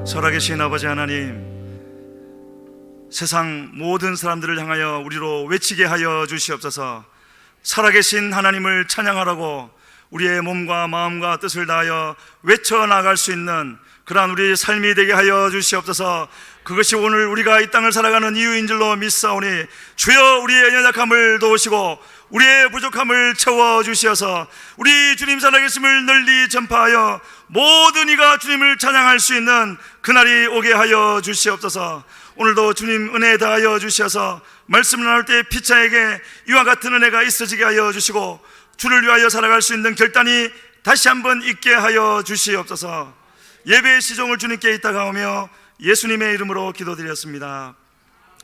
살아계신 아버지 하나님, 세상 모든 사람들을 향하여 우리로 외치게 하여 주시옵소서. 살아계신 하나님을 찬양하라고 우리의 몸과 마음과 뜻을 다하여 외쳐나갈 수 있는 그러한 우리의 삶이 되게 하여 주시옵소서. 그것이 오늘 우리가 이 땅을 살아가는 이유인 줄로 믿사오니 주여 우리의 연약함을 도우시고 우리의 부족함을 채워주시어서 우리 주님 살아계심을 널리 전파하여 모든 이가 주님을 찬양할 수 있는 그날이 오게 하여 주시옵소서. 오늘도 주님 은혜 다하여 주시어서 말씀을 나눌 때 피차에게 이와 같은 은혜가 있어지게 하여 주시고 주를 위하여 살아갈 수 있는 결단이 다시 한번 있게 하여 주시옵소서. 예배의 시종을 주님께 이따가오며 예수님의 이름으로 기도드렸습니다.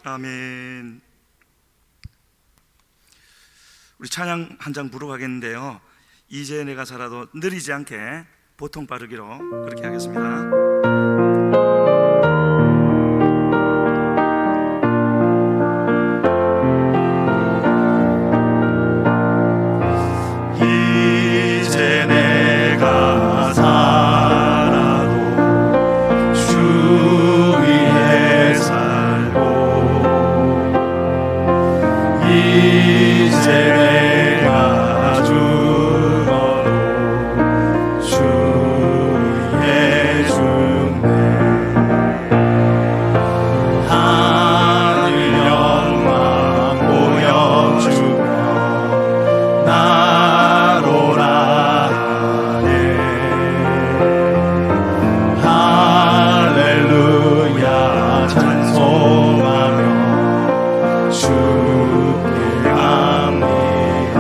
아멘. 우리 찬양 한 장 부르고 가겠는데요, 이제 내가 살아도 느리지 않게 보통 빠르기로 그렇게 하겠습니다. 이제 내가 살아도 주 위에 살고 이제 내가 죽어도 주 위에 죽네. 하늘 영광 보여주며 나로라 하네. 할렐루야 찬송하며 주께 합니다.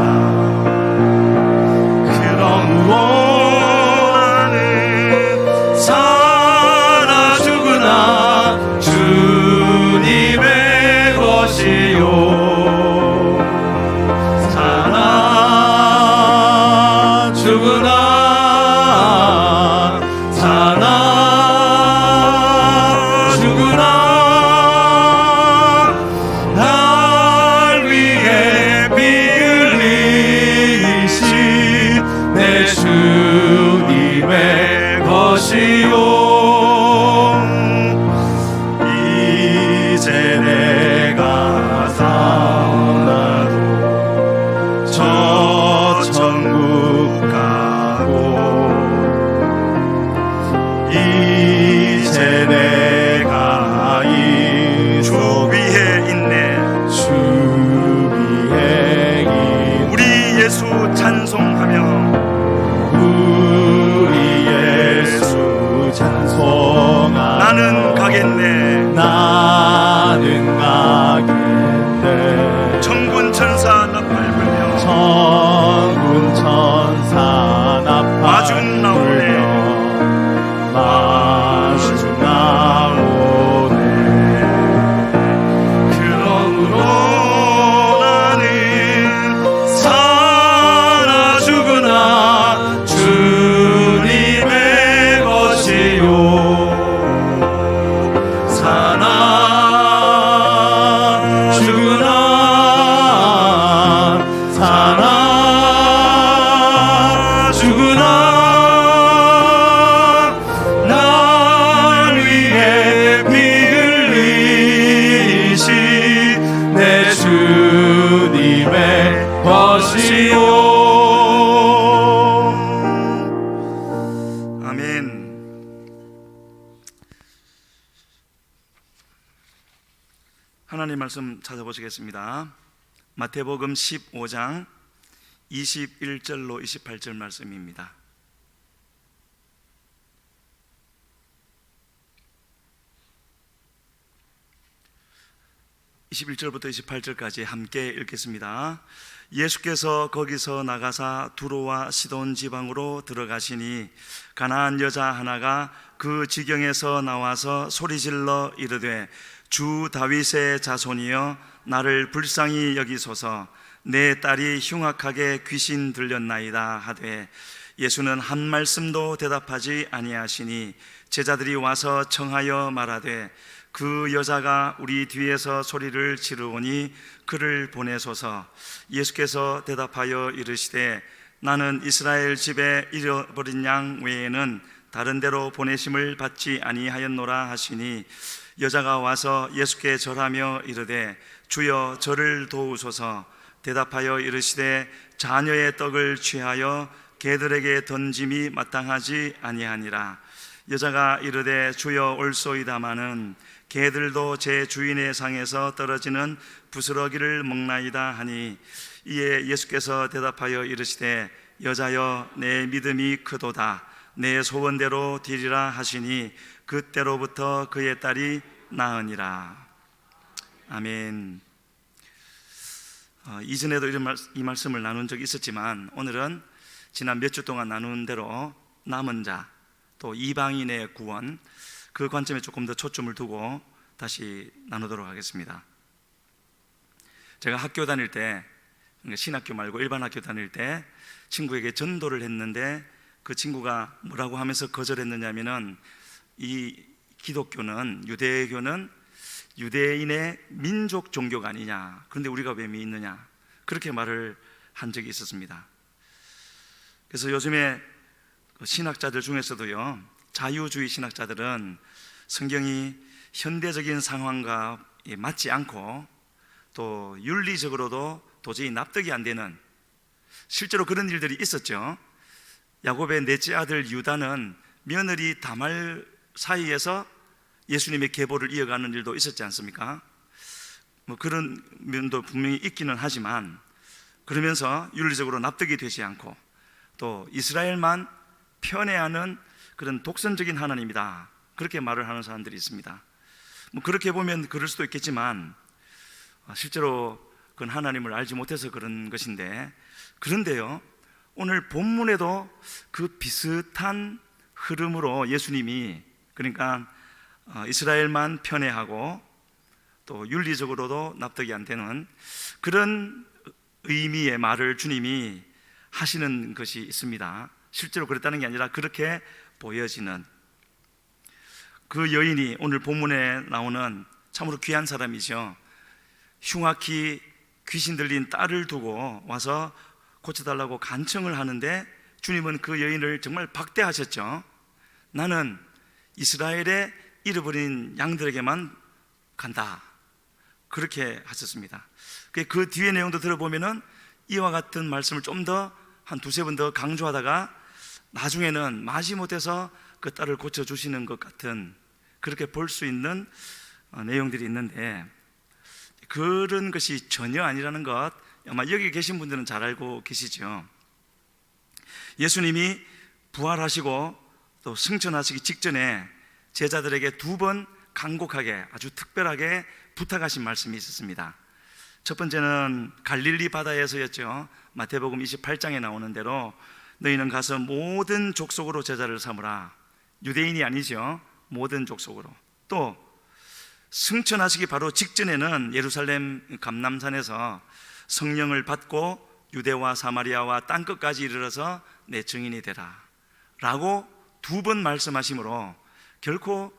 그러므로 나는 살아 죽으나 주님의 것이요 살아 죽으나 살아 죽으나 날 위해 피 흘리신 내 주님의 것이요 이제 내가 살아도 저 천국 가고 이제 내가 이 주 위에 있네. 주 위에 우리 예수 찬송하며 우리 예수 찬송하며 나는 가겠네. 나는 가겠네. 천군 천사 나팔 불며 천군 천사 나팔 마중 나오네. 마중 나오네. 그러므로 나는 살아 죽으나 주님의 것이요 살아 죽으나 살아 죽으나 날 위해 피 흘리신 내 주님의 것이요. 아멘. 하나님 말씀 찾아보시겠습니다. 마태복음 15장 21절로 28절 말씀입니다. 21절부터 28절까지 함께 읽겠습니다. 예수께서 거기서 나가사 두로와 시돈 지방으로 들어가시니 가나안 여자 하나가 그 지경에서 나와서 소리질러 이르되 주 다윗의 자손이여 나를 불쌍히 여기소서 내 딸이 흉악하게 귀신 들렸나이다 하되 예수는 한 말씀도 대답하지 아니하시니 제자들이 와서 청하여 말하되 그 여자가 우리 뒤에서 소리를 지르오니 그를 보내소서. 예수께서 대답하여 이르시되 나는 이스라엘 집에 잃어버린 양 외에는 다른 데로 보내심을 받지 아니하였노라 하시니 여자가 와서 예수께 절하며 이르되 주여 저를 도우소서. 대답하여 이르시되 자녀의 떡을 취하여 개들에게 던짐이 마땅하지 아니하니라. 여자가 이르되 주여 올소이다마는 개들도 제 주인의 상에서 떨어지는 부스러기를 먹나이다 하니 이에 예수께서 대답하여 이르시되 여자여 내 믿음이 크도다. 내 소원대로 되리라 하시니 그때로부터 그의 딸이 나으니라. 아멘. 이전에도 이 말씀을 나눈 적이 있었지만 오늘은 지난 몇 주 동안 나눈 대로 남은 자, 또 이방인의 구원, 그 관점에 조금 더 초점을 두고 다시 나누도록 하겠습니다. 제가 학교 다닐 때, 신학교 말고 일반 학교 다닐 때 친구에게 전도를 했는데 그 친구가 뭐라고 하면서 거절했느냐면은 이 기독교는, 유대교는 유대인의 민족 종교가 아니냐, 그런데 우리가 왜 믿느냐, 그렇게 말을 한 적이 있었습니다. 그래서 요즘에 신학자들 중에서도요, 자유주의 신학자들은 성경이 현대적인 상황과 맞지 않고 또 윤리적으로도 도저히 납득이 안 되는, 실제로 그런 일들이 있었죠. 야곱의 넷째 아들 유다는 며느리 다말 사이에서 예수님의 계보를 이어가는 일도 있었지 않습니까? 뭐 그런 면도 분명히 있기는 하지만, 그러면서 윤리적으로 납득이 되지 않고 또 이스라엘만 편애하는 그런 독선적인 하나님이다, 그렇게 말을 하는 사람들이 있습니다. 뭐 그렇게 보면 그럴 수도 있겠지만 실제로 그건 하나님을 알지 못해서 그런 것인데, 그런데요, 오늘 본문에도 그 비슷한 흐름으로 예수님이, 그러니까 이스라엘만 편애하고 또 윤리적으로도 납득이 안 되는 그런 의미의 말을 주님이 하시는 것이 있습니다. 실제로 그랬다는 게 아니라 그렇게 보여지는, 그 여인이 오늘 본문에 나오는 참으로 귀한 사람이죠. 흉악히 귀신 들린 딸을 두고 와서 고쳐달라고 간청을 하는데 주님은 그 여인을 정말 박대하셨죠. 나는 이스라엘의 잃어버린 양들에게만 간다, 그렇게 하셨습니다. 그 뒤에 내용도 들어보면은 이와 같은 말씀을 좀 더 한 두세 번 더 강조하다가 나중에는 마지못해서 그 딸을 고쳐주시는 것 같은, 그렇게 볼 수 있는 내용들이 있는데, 그런 것이 전혀 아니라는 것 아마 여기 계신 분들은 잘 알고 계시죠. 예수님이 부활하시고 또 승천하시기 직전에 제자들에게 두 번 간곡하게, 아주 특별하게 부탁하신 말씀이 있었습니다. 첫 번째는 갈릴리 바다에서였죠. 마태복음 28장에 나오는 대로 너희는 가서 모든 족속으로 제자를 삼으라. 유대인이 아니죠, 모든 족속으로. 또 승천하시기 바로 직전에는 예루살렘 감람산에서 성령을 받고 유대와 사마리아와 땅끝까지 이르러서 내 증인이 되라 라고 두 번 말씀하심으로 결코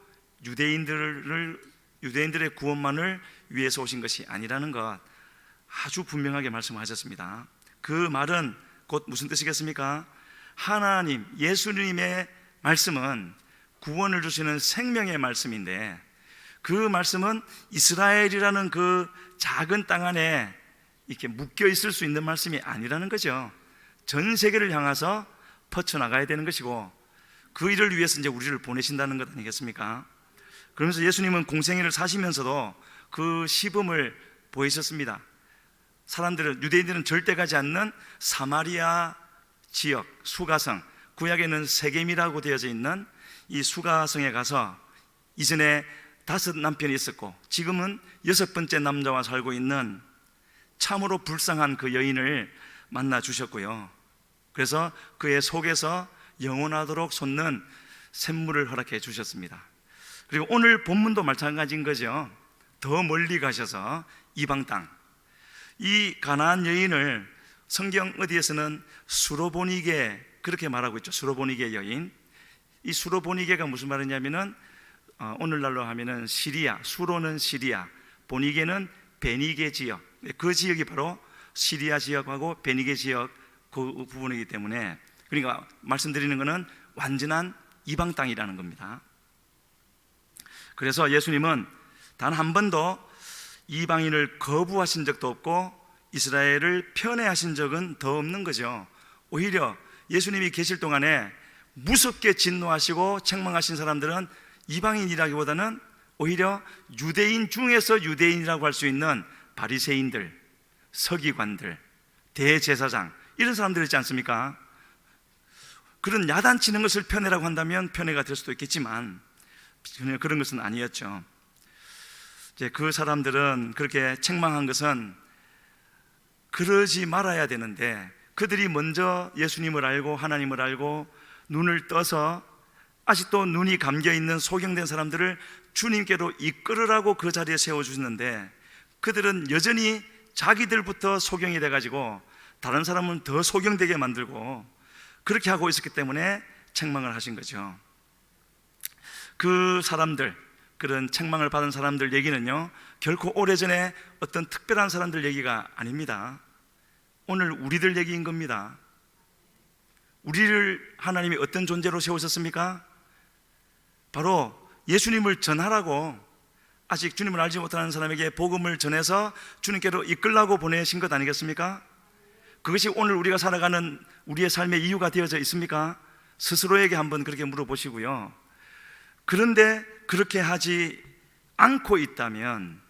유대인들의 구원만을 위해서 오신 것이 아니라는 것 아주 분명하게 말씀하셨습니다. 그 말은 곧 무슨 뜻이겠습니까? 하나님, 예수님의 말씀은 구원을 주시는 생명의 말씀인데, 그 말씀은 이스라엘이라는 그 작은 땅 안에 이렇게 묶여 있을 수 있는 말씀이 아니라는 거죠. 전 세계를 향해서 퍼쳐나가야 되는 것이고, 그 일을 위해서 이제 우리를 보내신다는 것 아니겠습니까? 그러면서 예수님은 공생애를 사시면서도 그 시범을 보이셨습니다. 유대인들은 절대 가지 않는 사마리아 지역 수가성, 구약에는 세겜이라고 되어져 있는 이 수가성에 가서 이전에 5 남편이 있었고 지금은 6번째 남자와 살고 있는 참으로 불쌍한 그 여인을 만나 주셨고요. 그래서 그의 속에서 영원하도록 솟는 샘물을 허락해 주셨습니다. 그리고 오늘 본문도 마찬가지인 거죠. 더 멀리 가셔서 이방 땅, 이 가나안 여인을 성경 어디에서는 수로보니게 그렇게 말하고 있죠. 수로보니게 여인. 이 수로보니게가 무슨 말이냐면은 오늘날로 하면은 시리아, 수로는 시리아, 보니게는 베니게 지역, 그 지역이 바로 시리아 지역하고 베니게 지역 그 부분이기 때문에, 그러니까 말씀드리는 것은 완전한 이방 땅이라는 겁니다. 그래서 예수님은 단 한 번도 이방인을 거부하신 적도 없고 이스라엘을 편애하신 적은 더 없는 거죠. 오히려 예수님이 계실 동안에 무섭게 진노하시고 책망하신 사람들은 이방인이라기보다는 오히려 유대인 중에서 유대인이라고 할 수 있는 바리새인들, 서기관들, 대제사장, 이런 사람들 있지 않습니까? 그런 야단치는 것을 편애라고 한다면 편애가 될 수도 있겠지만 전혀 그런 것은 아니었죠. 이제 그 사람들은 그렇게 책망한 것은 그러지 말아야 되는데, 그들이 먼저 예수님을 알고 하나님을 알고 눈을 떠서 아직도 눈이 감겨있는 소경된 사람들을 주님께로 이끌으라고 그 자리에 세워주셨는데, 그들은 여전히 자기들부터 소경이 돼가지고 다른 사람은 더 소경되게 만들고 그렇게 하고 있었기 때문에 책망을 하신 거죠. 그 사람들, 그런 책망을 받은 사람들 얘기는요, 결코 오래전에 어떤 특별한 사람들 얘기가 아닙니다. 오늘 우리들 얘기인 겁니다. 우리를 하나님이 어떤 존재로 세우셨습니까? 바로 예수님을 전하라고, 아직 주님을 알지 못하는 사람에게 복음을 전해서 주님께로 이끌라고 보내신 것 아니겠습니까? 그것이 오늘 우리가 살아가는 우리의 삶의 이유가 되어져 있습니까? 스스로에게 한번 그렇게 물어보시고요. 그런데 그렇게 하지 않고 있다면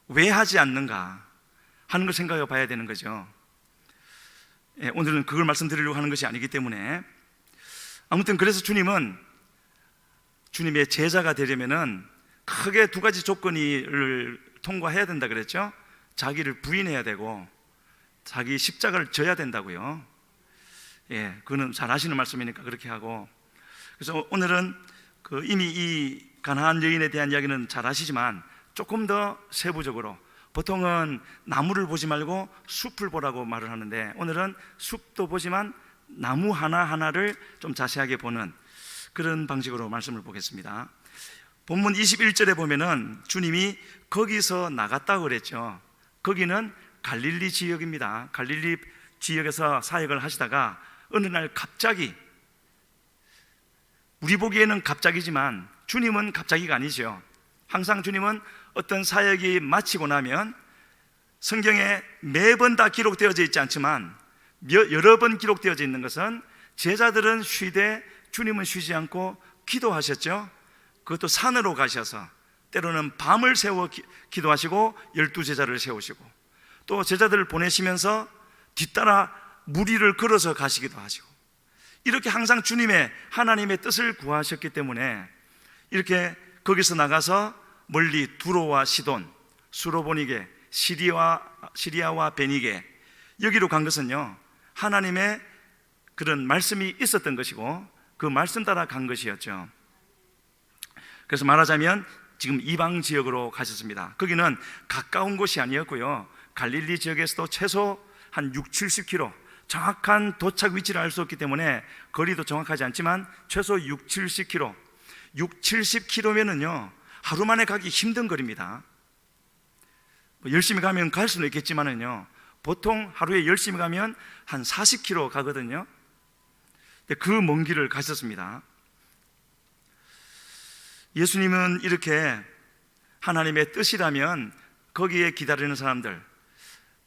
왜 하지 않는가 하는 걸 생각해 봐야 되는 거죠. 오늘은 그걸 말씀드리려고 하는 것이 아니기 때문에, 아무튼 그래서 주님은 주님의 제자가 되려면은 크게 두 가지 조건을 통과해야 된다 그랬죠. 자기를 부인해야 되고 자기 십자가를 져야 된다고요. 그거는 잘 아시는 말씀이니까 그렇게 하고, 그래서 오늘은 이미 이 가나안 여인에 대한 이야기는 잘 아시지만 조금 더 세부적으로, 보통은 나무를 보지 말고 숲을 보라고 말을 하는데, 오늘은 숲도 보지만 나무 하나하나를 좀 자세하게 보는 그런 방식으로 말씀을 보겠습니다. 본문 21절에 보면은 주님이 거기서 나갔다고 그랬죠. 거기는 갈릴리 지역입니다. 갈릴리 지역에서 사역을 하시다가 어느 날 갑자기, 우리 보기에는 갑자기지만 주님은 갑자기가 아니죠. 항상 주님은 어떤 사역이 마치고 나면, 성경에 매번 다 기록되어져 있지 않지만 여러 번 기록되어져 있는 것은 제자들은 쉬되 주님은 쉬지 않고 기도하셨죠. 그것도 산으로 가셔서 때로는 밤을 새워 기도하시고 12제자를 세우시고, 또 제자들을 보내시면서 뒤따라 무리를 걸어서 가시기도 하시고, 이렇게 항상 주님의 하나님의 뜻을 구하셨기 때문에 이렇게 거기서 나가서 멀리 두로와 시돈, 수로보니게, 시리아와 베니게, 여기로 간 것은요, 하나님의 그런 말씀이 있었던 것이고 그 말씀 따라 간 것이었죠. 그래서 말하자면 지금 이방 지역으로 가셨습니다. 거기는 가까운 곳이 아니었고요, 갈릴리 지역에서도 최소 한 60-70km, 정확한 도착 위치를 알 수 없기 때문에 거리도 정확하지 않지만 최소 60-70km, 60-70km면은요 하루 만에 가기 힘든 거리입니다. 열심히 가면 갈 수는 있겠지만은요, 보통 하루에 열심히 가면 한 40km 가거든요. 그 먼 길을 가셨습니다. 예수님은 이렇게 하나님의 뜻이라면 거기에 기다리는 사람들,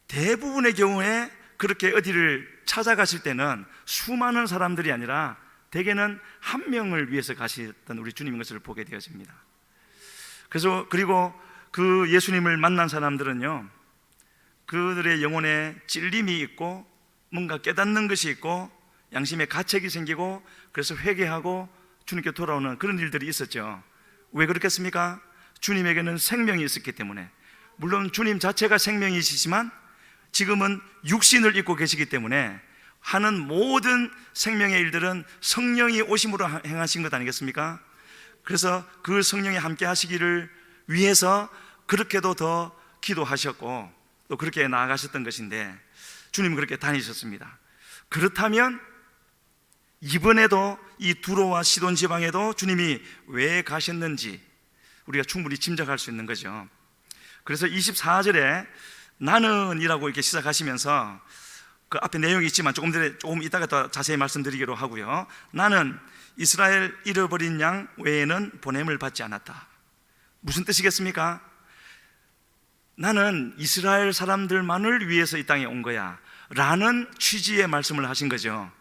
대부분의 경우에 그렇게 어디를 찾아가실 때는 수많은 사람들이 아니라 대개는 한 명을 위해서 가셨던 우리 주님인 것을 보게 되어집니다. 그래서 그리고 그 예수님을 만난 사람들은요, 그들의 영혼에 찔림이 있고 뭔가 깨닫는 것이 있고 양심에 가책이 생기고, 그래서 회개하고 주님께 돌아오는 그런 일들이 있었죠. 왜 그렇겠습니까? 주님에게는 생명이 있었기 때문에. 물론 주님 자체가 생명이시지만 지금은 육신을 입고 계시기 때문에 하는 모든 생명의 일들은 성령이 오심으로 행하신 것 아니겠습니까? 그래서 그 성령이 함께 하시기를 위해서 그렇게도 더 기도하셨고 또 그렇게 나아가셨던 것인데, 주님은 그렇게 다니셨습니다. 그렇다면 이번에도 이 두로와 시돈 지방에도 주님이 왜 가셨는지 우리가 충분히 짐작할 수 있는 거죠. 그래서 24절에 나는이라고 이렇게 시작하시면서 그 앞에 내용이 있지만 조금 이따가 더 자세히 말씀드리기로 하고요. 나는 이스라엘 잃어버린 양 외에는 보냄을 받지 않았다. 무슨 뜻이겠습니까? 나는 이스라엘 사람들만을 위해서 이 땅에 온 거야 라는 취지의 말씀을 하신 거죠.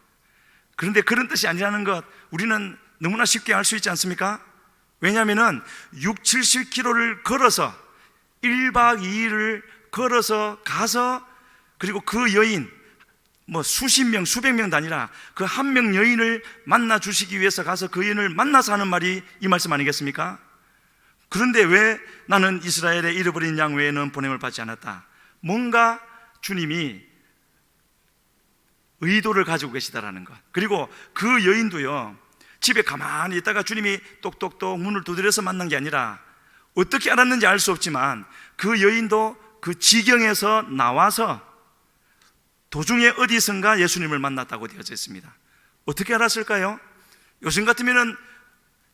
그런데 그런 뜻이 아니라는 것 우리는 너무나 쉽게 알 수 있지 않습니까? 왜냐하면 60-70km를 걸어서 1박 2일을 걸어서 가서, 그리고 그 여인 수십 명 수백 명도 아니라 그 한 명 여인을 만나 주시기 위해서 가서 그 여인을 만나서 하는 말이 이 말씀 아니겠습니까? 그런데 왜 나는 이스라엘의 잃어버린 양 외에는 보냄을 받지 않았다? 뭔가 주님이 의도를 가지고 계시다라는 것. 그리고 그 여인도요, 집에 가만히 있다가 주님이 똑똑똑 문을 두드려서 만난 게 아니라, 어떻게 알았는지 알 수 없지만 그 여인도 그 지경에서 나와서 도중에 어디선가 예수님을 만났다고 되어져 있습니다. 어떻게 알았을까요? 요즘 같으면은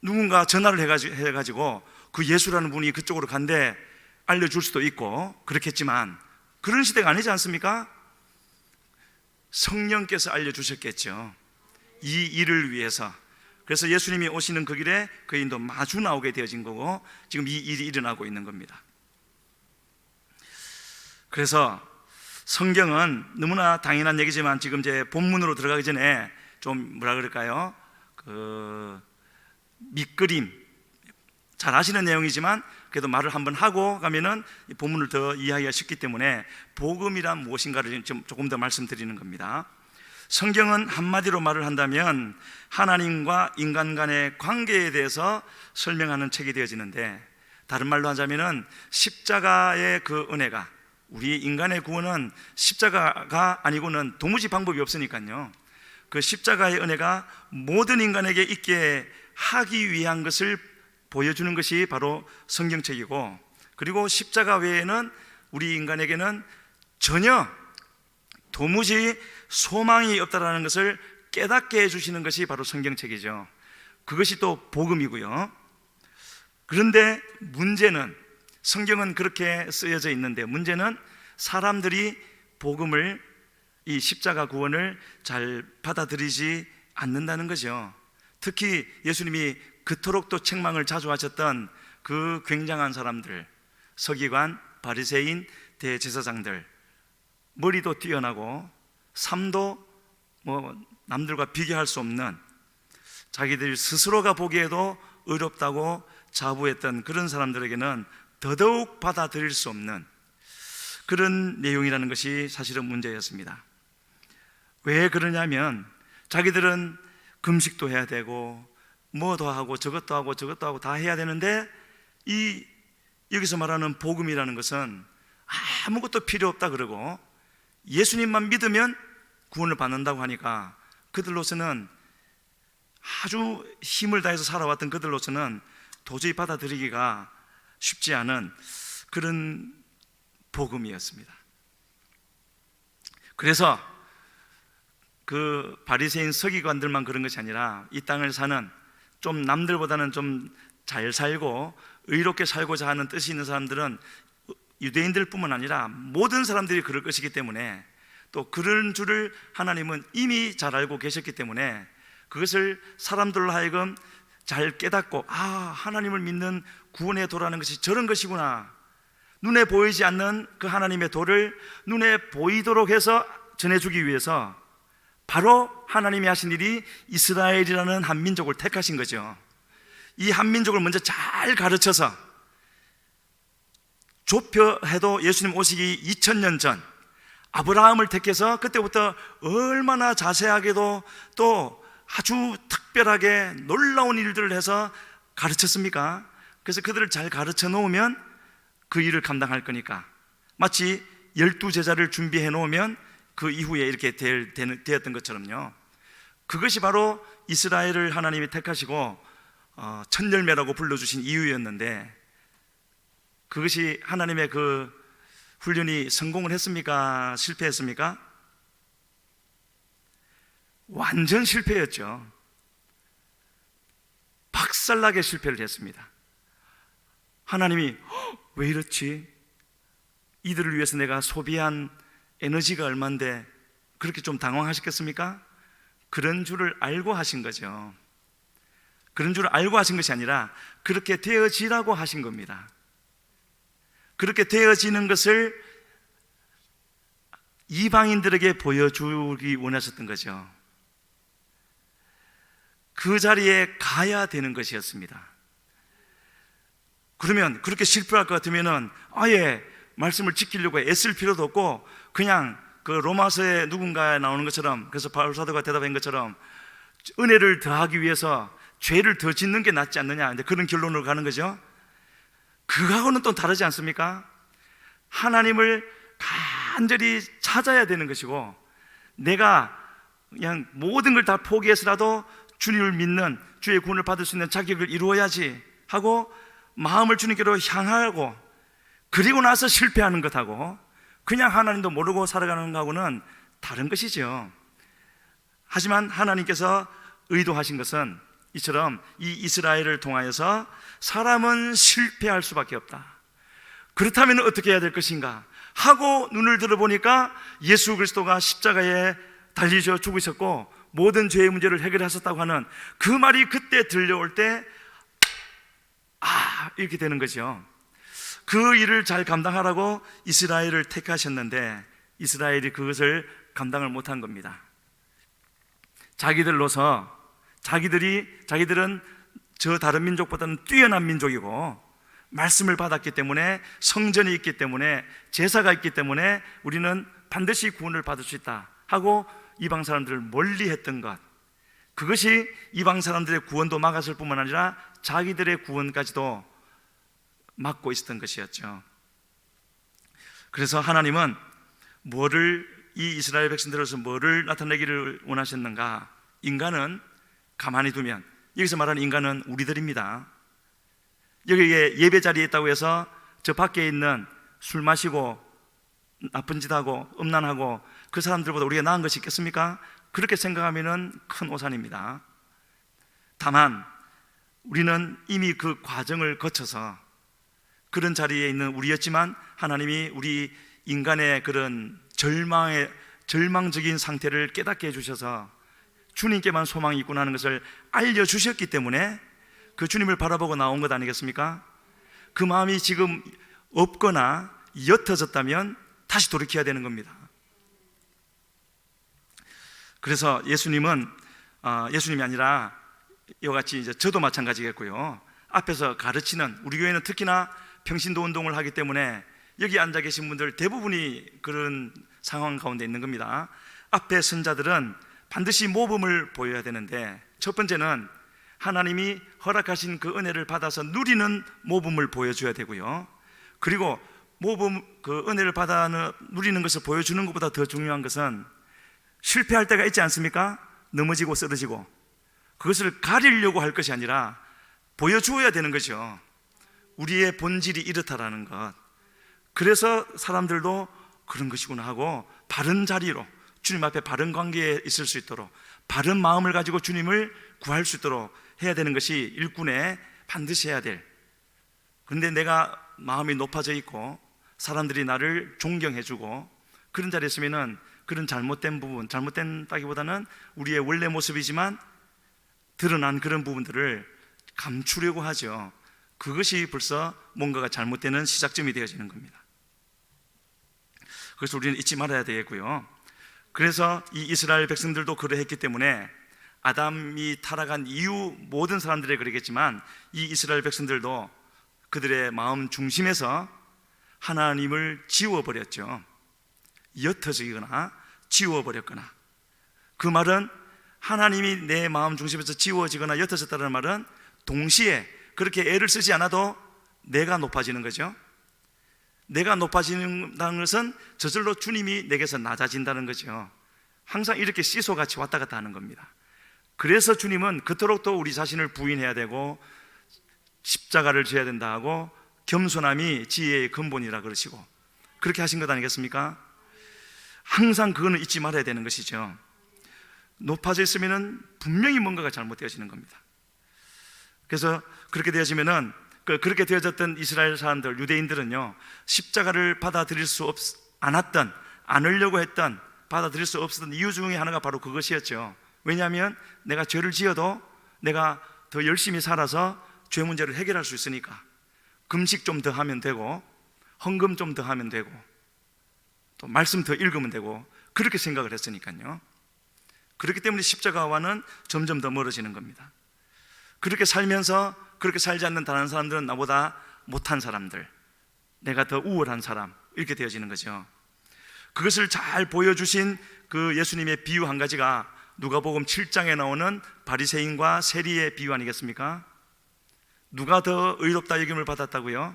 누군가 전화를 해가지고 그 예수라는 분이 그쪽으로 간대 알려줄 수도 있고 그렇겠지만, 그런 시대가 아니지 않습니까? 성령께서 알려주셨겠죠, 이 일을 위해서. 그래서 예수님이 오시는 그 길에 그 인도 마주 나오게 되어진 거고, 지금 이 일이 일어나고 있는 겁니다. 그래서 성경은 너무나 당연한 얘기지만, 지금 이제 본문으로 들어가기 전에 좀 뭐라 그럴까요? 밑그림, 잘 아시는 내용이지만 그래도 말을 한번 하고 가면은 이 본문을 더 이해하기가 쉽기 때문에 복음이란 무엇인가를 좀 조금 더 말씀드리는 겁니다. 성경은 한마디로 말을 한다면 하나님과 인간 간의 관계에 대해서 설명하는 책이 되어지는데, 다른 말로 하자면은 십자가의 그 은혜가, 우리 인간의 구원은 십자가가 아니고는 도무지 방법이 없으니까요, 그 십자가의 은혜가 모든 인간에게 있게 하기 위한 것을 보여주는 것이 바로 성경책이고, 그리고 십자가 외에는 우리 인간에게는 전혀 도무지 소망이 없다라는 것을 깨닫게 해주시는 것이 바로 성경책이죠. 그것이 또 복음이고요. 그런데 문제는, 성경은 그렇게 쓰여져 있는데 문제는 사람들이 복음을, 이 십자가 구원을 잘 받아들이지 않는다는 거죠. 특히 예수님이 그토록 또 책망을 자주 하셨던 그 굉장한 사람들, 서기관, 바리새인, 대제사장들, 머리도 뛰어나고 삶도 남들과 비교할 수 없는, 자기들 스스로가 보기에도 어렵다고 자부했던 그런 사람들에게는 더더욱 받아들일 수 없는 그런 내용이라는 것이 사실은 문제였습니다. 왜 그러냐면 자기들은 금식도 해야 되고 뭐도 하고 저것도 하고 저것도 하고 다 해야 되는데, 여기서 말하는 복음이라는 것은 아무것도 필요 없다 그러고 예수님만 믿으면 구원을 받는다고 하니까, 그들로서는, 아주 힘을 다해서 살아왔던 그들로서는 도저히 받아들이기가 쉽지 않은 그런 복음이었습니다. 그래서 그 바리새인 서기관들만 그런 것이 아니라 이 땅을 사는, 좀 남들보다는 좀 잘 살고 의롭게 살고자 하는 뜻이 있는 사람들은 유대인들 뿐만 아니라 모든 사람들이 그럴 것이기 때문에, 또 그런 줄을 하나님은 이미 잘 알고 계셨기 때문에 그것을 사람들로 하여금 잘 깨닫고, 하나님을 믿는 구원의 도라는 것이 저런 것이구나, 눈에 보이지 않는 그 하나님의 도를 눈에 보이도록 해서 전해주기 위해서 바로 하나님이 하신 일이 이스라엘이라는 한 민족을 택하신 거죠. 이 한 민족을 먼저 잘 가르쳐서, 좁혀해도 예수님 오시기 2000년 전 아브라함을 택해서 그때부터 얼마나 자세하게도 또 아주 특별하게 놀라운 일들을 해서 가르쳤습니까? 그래서 그들을 잘 가르쳐 놓으면 그 일을 감당할 거니까, 마치 12제자를 준비해 놓으면 그 이후에 이렇게 되었던 것처럼요. 그것이 바로 이스라엘을 하나님이 택하시고 첫 열매라고 불러주신 이유였는데, 그것이 하나님의 그 훈련이 성공을 했습니까? 실패했습니까? 완전 실패였죠. 박살나게 실패를 했습니다. 하나님이 왜 이렇지? 이들을 위해서 내가 소비한 에너지가 얼만데 그렇게 좀 당황하셨겠습니까? 그런 줄을 알고 하신 거죠. 그런 줄을 알고 하신 것이 아니라 그렇게 되어지라고 하신 겁니다. 그렇게 되어지는 것을 이방인들에게 보여주기 원하셨던 거죠. 그 자리에 가야 되는 것이었습니다. 그러면 그렇게 실패할 것 같으면은 아예 말씀을 지키려고 애쓸 필요도 없고 그냥 그 로마서에 누군가에 나오는 것처럼, 그래서 바울 사도가 대답한 것처럼 은혜를 더하기 위해서 죄를 더 짓는 게 낫지 않느냐, 근데 그런 결론으로 가는 거죠. 그거하고는 또 다르지 않습니까? 하나님을 간절히 찾아야 되는 것이고, 내가 그냥 모든 걸 다 포기해서라도 주님을 믿는, 주의 구원을 받을 수 있는 자격을 이루어야지 하고 마음을 주님께로 향하고, 그리고 나서 실패하는 것하고 그냥 하나님도 모르고 살아가는 것하고는 다른 것이죠. 하지만 하나님께서 의도하신 것은 이처럼 이 이스라엘을 통하여서 사람은 실패할 수밖에 없다. 그렇다면 어떻게 해야 될 것인가 하고 눈을 들어보니까 예수 그리스도가 십자가에 달리셔 죽으셨고 모든 죄의 문제를 해결하셨다고 하는 그 말이 그때 들려올 때 이렇게 되는 거죠. 그 일을 잘 감당하라고 이스라엘을 택하셨는데 이스라엘이 그것을 감당을 못한 겁니다. 자기들은 저 다른 민족보다는 뛰어난 민족이고 말씀을 받았기 때문에, 성전이 있기 때문에, 제사가 있기 때문에 우리는 반드시 구원을 받을 수 있다 하고 이방 사람들을 멀리했던 것, 그것이 이방 사람들의 구원도 막았을 뿐만 아니라 자기들의 구원까지도 막고 있었던 것이었죠. 그래서 하나님은 이 이스라엘 백성들로서 뭐를 나타내기를 원하셨는가? 인간은 가만히 두면, 여기서 말하는 인간은 우리들입니다. 여기에 예배 자리에 있다고 해서 저 밖에 있는 술 마시고 나쁜 짓 하고 음란하고 그 사람들보다 우리가 나은 것이 있겠습니까? 그렇게 생각하면 큰 오산입니다. 다만 우리는 이미 그 과정을 거쳐서 그런 자리에 있는 우리였지만 하나님이 우리 인간의 그런 절망적인 상태를 깨닫게 해주셔서 주님께만 소망이 있구나 하는 것을 알려주셨기 때문에 그 주님을 바라보고 나온 것 아니겠습니까? 그 마음이 지금 없거나 옅어졌다면 다시 돌이켜야 되는 겁니다. 그래서 예수님이 아니라 이와 같이 이제 저도 마찬가지겠고요. 앞에서 가르치는, 우리 교회는 특히나 평신도 운동을 하기 때문에 여기 앉아 계신 분들 대부분이 그런 상황 가운데 있는 겁니다. 앞에 선자들은 반드시 모범을 보여야 되는데, 첫 번째는 하나님이 허락하신 그 은혜를 받아서 누리는 모범을 보여줘야 되고요. 그리고 그 은혜를 받아 누리는 것을 보여주는 것보다 더 중요한 것은 실패할 때가 있지 않습니까? 넘어지고 쓰러지고, 그것을 가리려고 할 것이 아니라 보여주어야 되는 거죠. 우리의 본질이 이렇다라는 것. 그래서 사람들도 그런 것이구나 하고 바른 자리로, 주님 앞에 바른 관계에 있을 수 있도록, 바른 마음을 가지고 주님을 구할 수 있도록 해야 되는 것이 일꾼에 반드시 해야 될. 그런데 내가 마음이 높아져 있고 사람들이 나를 존경해주고 그런 자리에 있으면은 그런 잘못된 부분, 잘못된다기보다는 우리의 원래 모습이지만 드러난 그런 부분들을 감추려고 하죠. 그것이 벌써 뭔가가 잘못되는 시작점이 되어지는 겁니다. 그래서 우리는 잊지 말아야 되겠고요. 그래서 이 이스라엘 백성들도 그러했기 때문에 아담이 타락한 이후 모든 사람들이 그러겠지만 이 이스라엘 백성들도 그들의 마음 중심에서 하나님을 지워버렸죠. 옅어지거나 지워버렸거나. 그 말은 하나님이 내 마음 중심에서 지워지거나 옅어졌다는 말은 동시에 그렇게 애를 쓰지 않아도 내가 높아지는 거죠. 내가 높아진다는 것은 저절로 주님이 내게서 낮아진다는 거죠. 항상 이렇게 시소같이 왔다 갔다 하는 겁니다. 그래서 주님은 그토록 또 우리 자신을 부인해야 되고 십자가를 져야 된다 하고 겸손함이 지혜의 근본이라 그러시고 그렇게 하신 것 아니겠습니까? 항상 그거는 잊지 말아야 되는 것이죠. 높아져 있으면 분명히 뭔가가 잘못되어지는 겁니다. 그래서 그렇게 되어지면은 그렇게 되어졌던 이스라엘 사람들, 유대인들은요, 십자가를 받아들일 수 않았던, 않으려고 했던, 받아들일 수 없었던 이유 중에 하나가 바로 그것이었죠. 왜냐하면 내가 죄를 지어도 내가 더 열심히 살아서 죄 문제를 해결할 수 있으니까, 금식 좀 더 하면 되고, 헌금 좀 더 하면 되고, 또 말씀 더 읽으면 되고, 그렇게 생각을 했으니까요. 그렇기 때문에 십자가와는 점점 더 멀어지는 겁니다. 그렇게 살면서 그렇게 살지 않는 다른 사람들은 나보다 못한 사람들, 내가 더 우월한 사람, 이렇게 되어지는 거죠. 그것을 잘 보여주신 그 예수님의 비유 한 가지가 누가복음 7장에 나오는 바리새인과 세리의 비유 아니겠습니까? 누가 더 의롭다 여김을 받았다고요?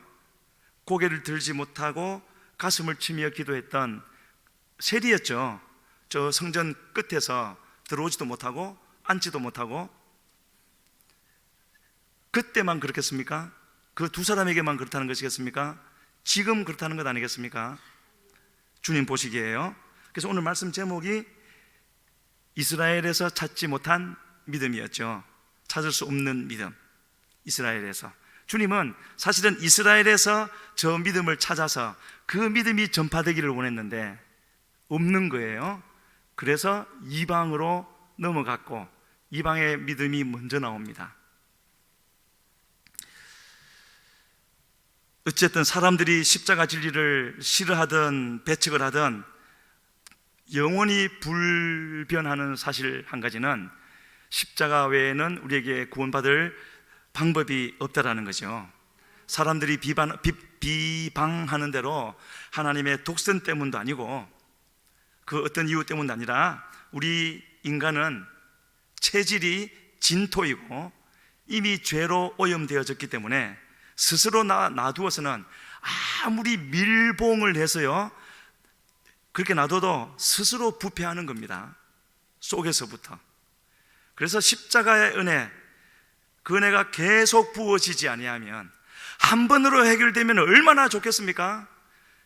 고개를 들지 못하고 가슴을 치며 기도했던 세리였죠. 저 성전 끝에서 들어오지도 못하고 앉지도 못하고. 그때만 그렇겠습니까? 그 두 사람에게만 그렇다는 것이겠습니까? 지금 그렇다는 것 아니겠습니까? 주님 보시기에요. 그래서 오늘 말씀 제목이 이스라엘에서 찾지 못한 믿음이었죠. 찾을 수 없는 믿음. 이스라엘에서. 주님은 사실은 이스라엘에서 저 믿음을 찾아서 그 믿음이 전파되기를 원했는데 없는 거예요. 그래서 이방으로 넘어갔고 이방의 믿음이 먼저 나옵니다. 어쨌든 사람들이 십자가 진리를 싫어하든 배척을 하든 영원히 불변하는 사실 한 가지는 십자가 외에는 우리에게 구원받을 방법이 없다라는 거죠. 사람들이 비방하는 대로 하나님의 독선 때문도 아니고 그 어떤 이유 때문도 아니라 우리 인간은 체질이 진토이고 이미 죄로 오염되어졌기 때문에 스스로 놔두어서는 아무리 밀봉을 해서요 그렇게 놔둬도 스스로 부패하는 겁니다. 속에서부터. 그래서 십자가의 은혜, 그 은혜가 계속 부어지지 아니하면 한 번으로 해결되면 얼마나 좋겠습니까?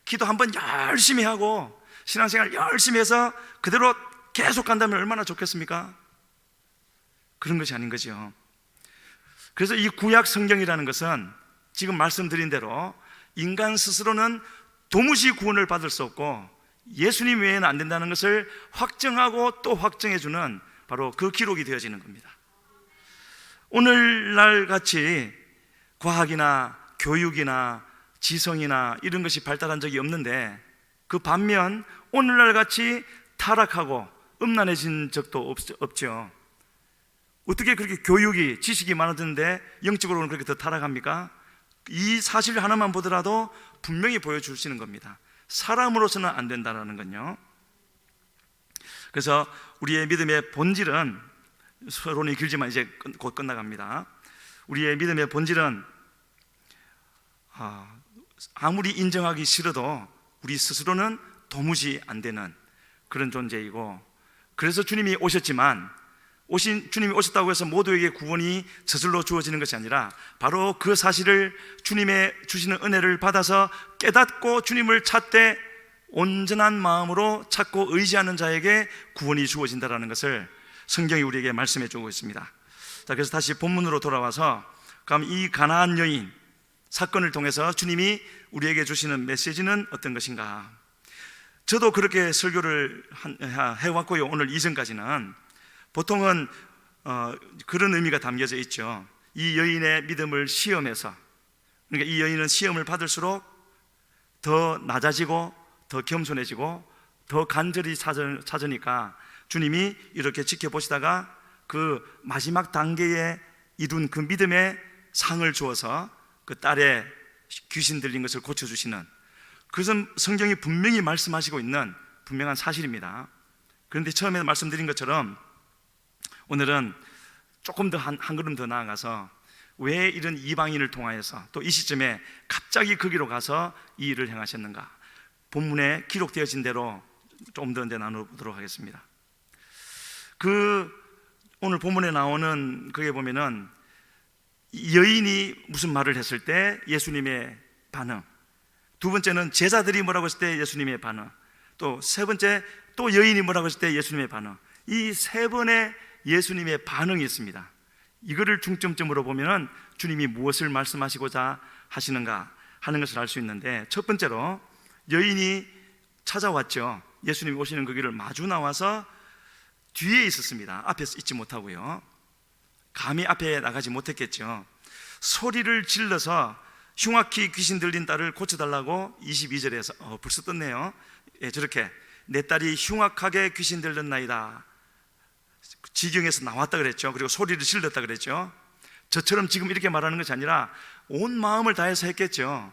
기도 한 번 열심히 하고 신앙생활 열심히 해서 그대로 계속 간다면 얼마나 좋겠습니까? 그런 것이 아닌 거죠. 그래서 이 구약 성경이라는 것은 지금 말씀드린 대로 인간 스스로는 도무지 구원을 받을 수 없고 예수님 외에는 안 된다는 것을 확정하고 또 확정해주는 바로 그 기록이 되어지는 겁니다. 오늘날 같이 과학이나 교육이나 지성이나 이런 것이 발달한 적이 없는데 그 반면 오늘날 같이 타락하고 음란해진 적도 없죠. 어떻게 그렇게 교육이 지식이 많아졌는데 영적으로는 그렇게 더 타락합니까? 이 사실 하나만 보더라도 분명히 보여주시는 겁니다. 사람으로서는 안 된다는 건요. 그래서 우리의 믿음의 본질은, 서론이 길지만 이제 곧 끝나갑니다. 우리의 믿음의 본질은 아무리 인정하기 싫어도 우리 스스로는 도무지 안 되는 그런 존재이고, 그래서 주님이 오셨지만 주님이 오셨다고 해서 모두에게 구원이 저절로 주어지는 것이 아니라 바로 그 사실을 주님의 주시는 은혜를 받아서 깨닫고 주님을 찾되 온전한 마음으로 찾고 의지하는 자에게 구원이 주어진다는 것을 성경이 우리에게 말씀해 주고 있습니다. 자, 그래서 다시 본문으로 돌아와서 그럼 이 가나안 여인 사건을 통해서 주님이 우리에게 주시는 메시지는 어떤 것인가? 저도 그렇게 설교를 해왔고요. 오늘 이전까지는 보통은 그런 의미가 담겨져 있죠. 이 여인의 믿음을 시험해서, 그러니까 이 여인은 시험을 받을수록 더 낮아지고 더 겸손해지고 더 간절히 찾으니까 주님이 이렇게 지켜보시다가 그 마지막 단계에 이룬 그 믿음의 상을 주어서 그 딸의 귀신 들린 것을 고쳐주시는, 그것은 성경이 분명히 말씀하시고 있는 분명한 사실입니다. 그런데 처음에 말씀드린 것처럼 오늘은 조금 더 한 걸음 더 나아가서 왜 이런 이방인을 통하여서 또 이 시점에 갑자기 거기로 가서 이 일을 행하셨는가, 본문에 기록되어진 대로 좀 더 이제 나눠보도록 하겠습니다. 오늘 본문에 나오는 거기에 보면은 여인이 무슨 말을 했을 때 예수님의 반응, 두 번째는 제자들이 뭐라고 했을 때 예수님의 반응, 또 세 번째 또 여인이 뭐라고 했을 때 예수님의 반응, 이 세 번의 예수님의 반응이 있습니다. 이거를 중점점으로 보면은 주님이 무엇을 말씀하시고자 하시는가 하는 것을 알 수 있는데, 첫 번째로 여인이 찾아왔죠. 예수님이 오시는 그 길을 마주 나와서 뒤에 있었습니다. 앞에서 있지 못하고요. 감히 앞에 나가지 못했겠죠. 소리를 질러서 흉악히 귀신 들린 딸을 고쳐달라고 22절에서 벌써 떴네요. 예, 저렇게 내 딸이 흉악하게 귀신 들렸나이다. 지경에서 나왔다 그랬죠. 그리고 소리를 질렀다 그랬죠. 저처럼 지금 이렇게 말하는 것이 아니라 온 마음을 다해서 했겠죠.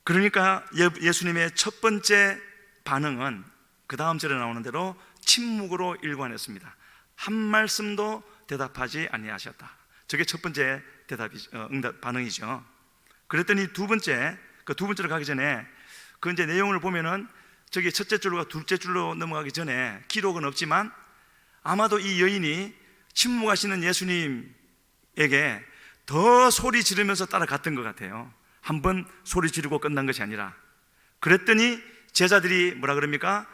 그러니까 예수님의 첫 번째 반응은 그 다음 절에 나오는 대로 침묵으로 일관했습니다. 한 말씀도 대답하지 아니하셨다. 저게 첫 번째 반응이죠. 그랬더니 두 번째로 가기 전에 그 이제 내용을 보면은 저기 첫째 줄과 둘째 줄로 넘어가기 전에 기록은 없지만 아마도 이 여인이 침묵하시는 예수님에게 더 소리 지르면서 따라갔던 것 같아요. 한 번 소리 지르고 끝난 것이 아니라. 그랬더니 제자들이 뭐라 그럽니까?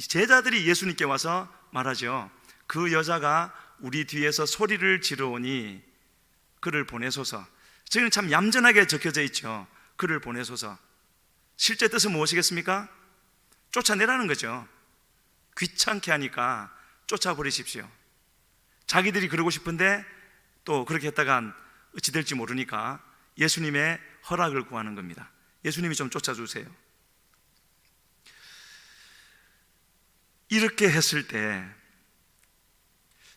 제자들이 예수님께 와서 말하죠. 그 여자가 우리 뒤에서 소리를 지르오니 그를 보내소서. 저기는 참 얌전하게 적혀져 있죠. 그를 보내소서. 실제 뜻은 무엇이겠습니까? 쫓아내라는 거죠. 귀찮게 하니까 쫓아버리십시오. 자기들이 그러고 싶은데 또 그렇게 했다간 어찌 될지 모르니까 예수님의 허락을 구하는 겁니다. 예수님이 좀 쫓아주세요. 이렇게 했을 때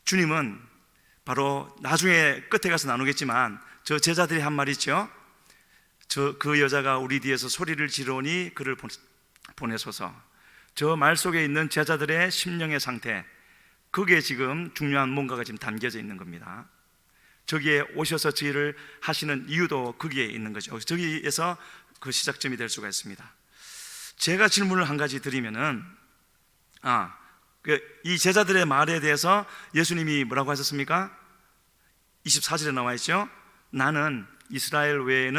주님은 바로 나중에 끝에 가서 나누겠지만 저 제자들이 한 말 있죠. 그 여자가 우리 뒤에서 소리를 지르오니 그를 보내소서. 저 말 속에 있는 제자들의 심령의 상태, 거기에 지금 중요한 뭔가가 지금 담겨져 있는 겁니다. 저기에 오셔서 저희를 하시는 이유도 거기에 있는 거죠. 저기에서 그 시작점이 될 수가 있습니다. 제가 질문을 한 가지 드리면은 이 제자들의 말에 대해서 예수님이 뭐라고 하셨습니까? 24절에 나와 있죠. 나는 이스라엘 외에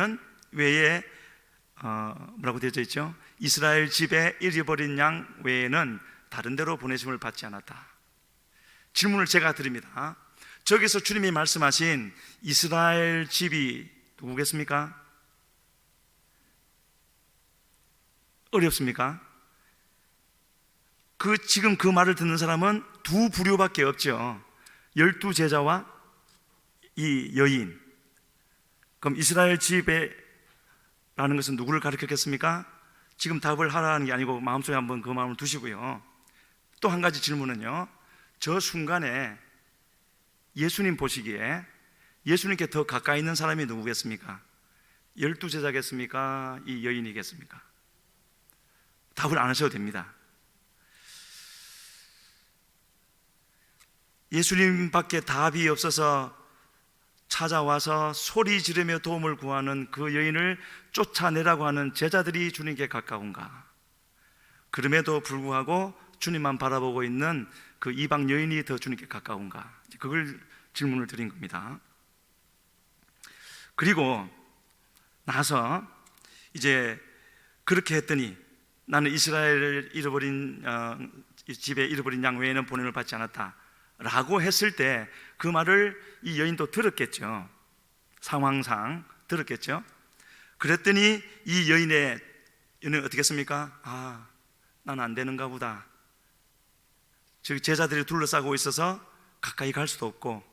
뭐라고 되어져 있죠? 이스라엘 집에 잃어버린 양 외에는 다른 데로 보내심을 받지 않았다. 질문을 제가 드립니다. 저기서 주님이 말씀하신 이스라엘 집이 누구겠습니까? 어렵습니까? 지금 그 말을 듣는 사람은 두 부류밖에 없죠. 12제자와 이 여인. 그럼 이스라엘 집에 라는 것은 누구를 가리켰겠습니까? 지금 답을 하라는 게 아니고 마음속에 한번 그 마음을 두시고요. 또 한 가지 질문은요, 저 순간에 예수님 보시기에 예수님께 더 가까이 있는 사람이 누구겠습니까? 12제자겠습니까? 이 여인이겠습니까? 답을 안 하셔도 됩니다. 예수님밖에 답이 없어서 찾아와서 소리 지르며 도움을 구하는 그 여인을 쫓아내라고 하는 제자들이 주님께 가까운가? 그럼에도 불구하고 주님만 바라보고 있는 그 이방 여인이 더 주님께 가까운가? 그걸 질문을 드린 겁니다. 그리고 나서 이제 그렇게 했더니 나는 이스라엘을 집에 잃어버린 양 외에는 보냄을 받지 않았다 라고 했을 때 그 말을 이 여인도 들었겠죠. 상황상 들었겠죠. 그랬더니 이 여인은 어떻게 했습니까? 나는 안 되는가 보다. 저기 제자들이 둘러싸고 있어서 가까이 갈 수도 없고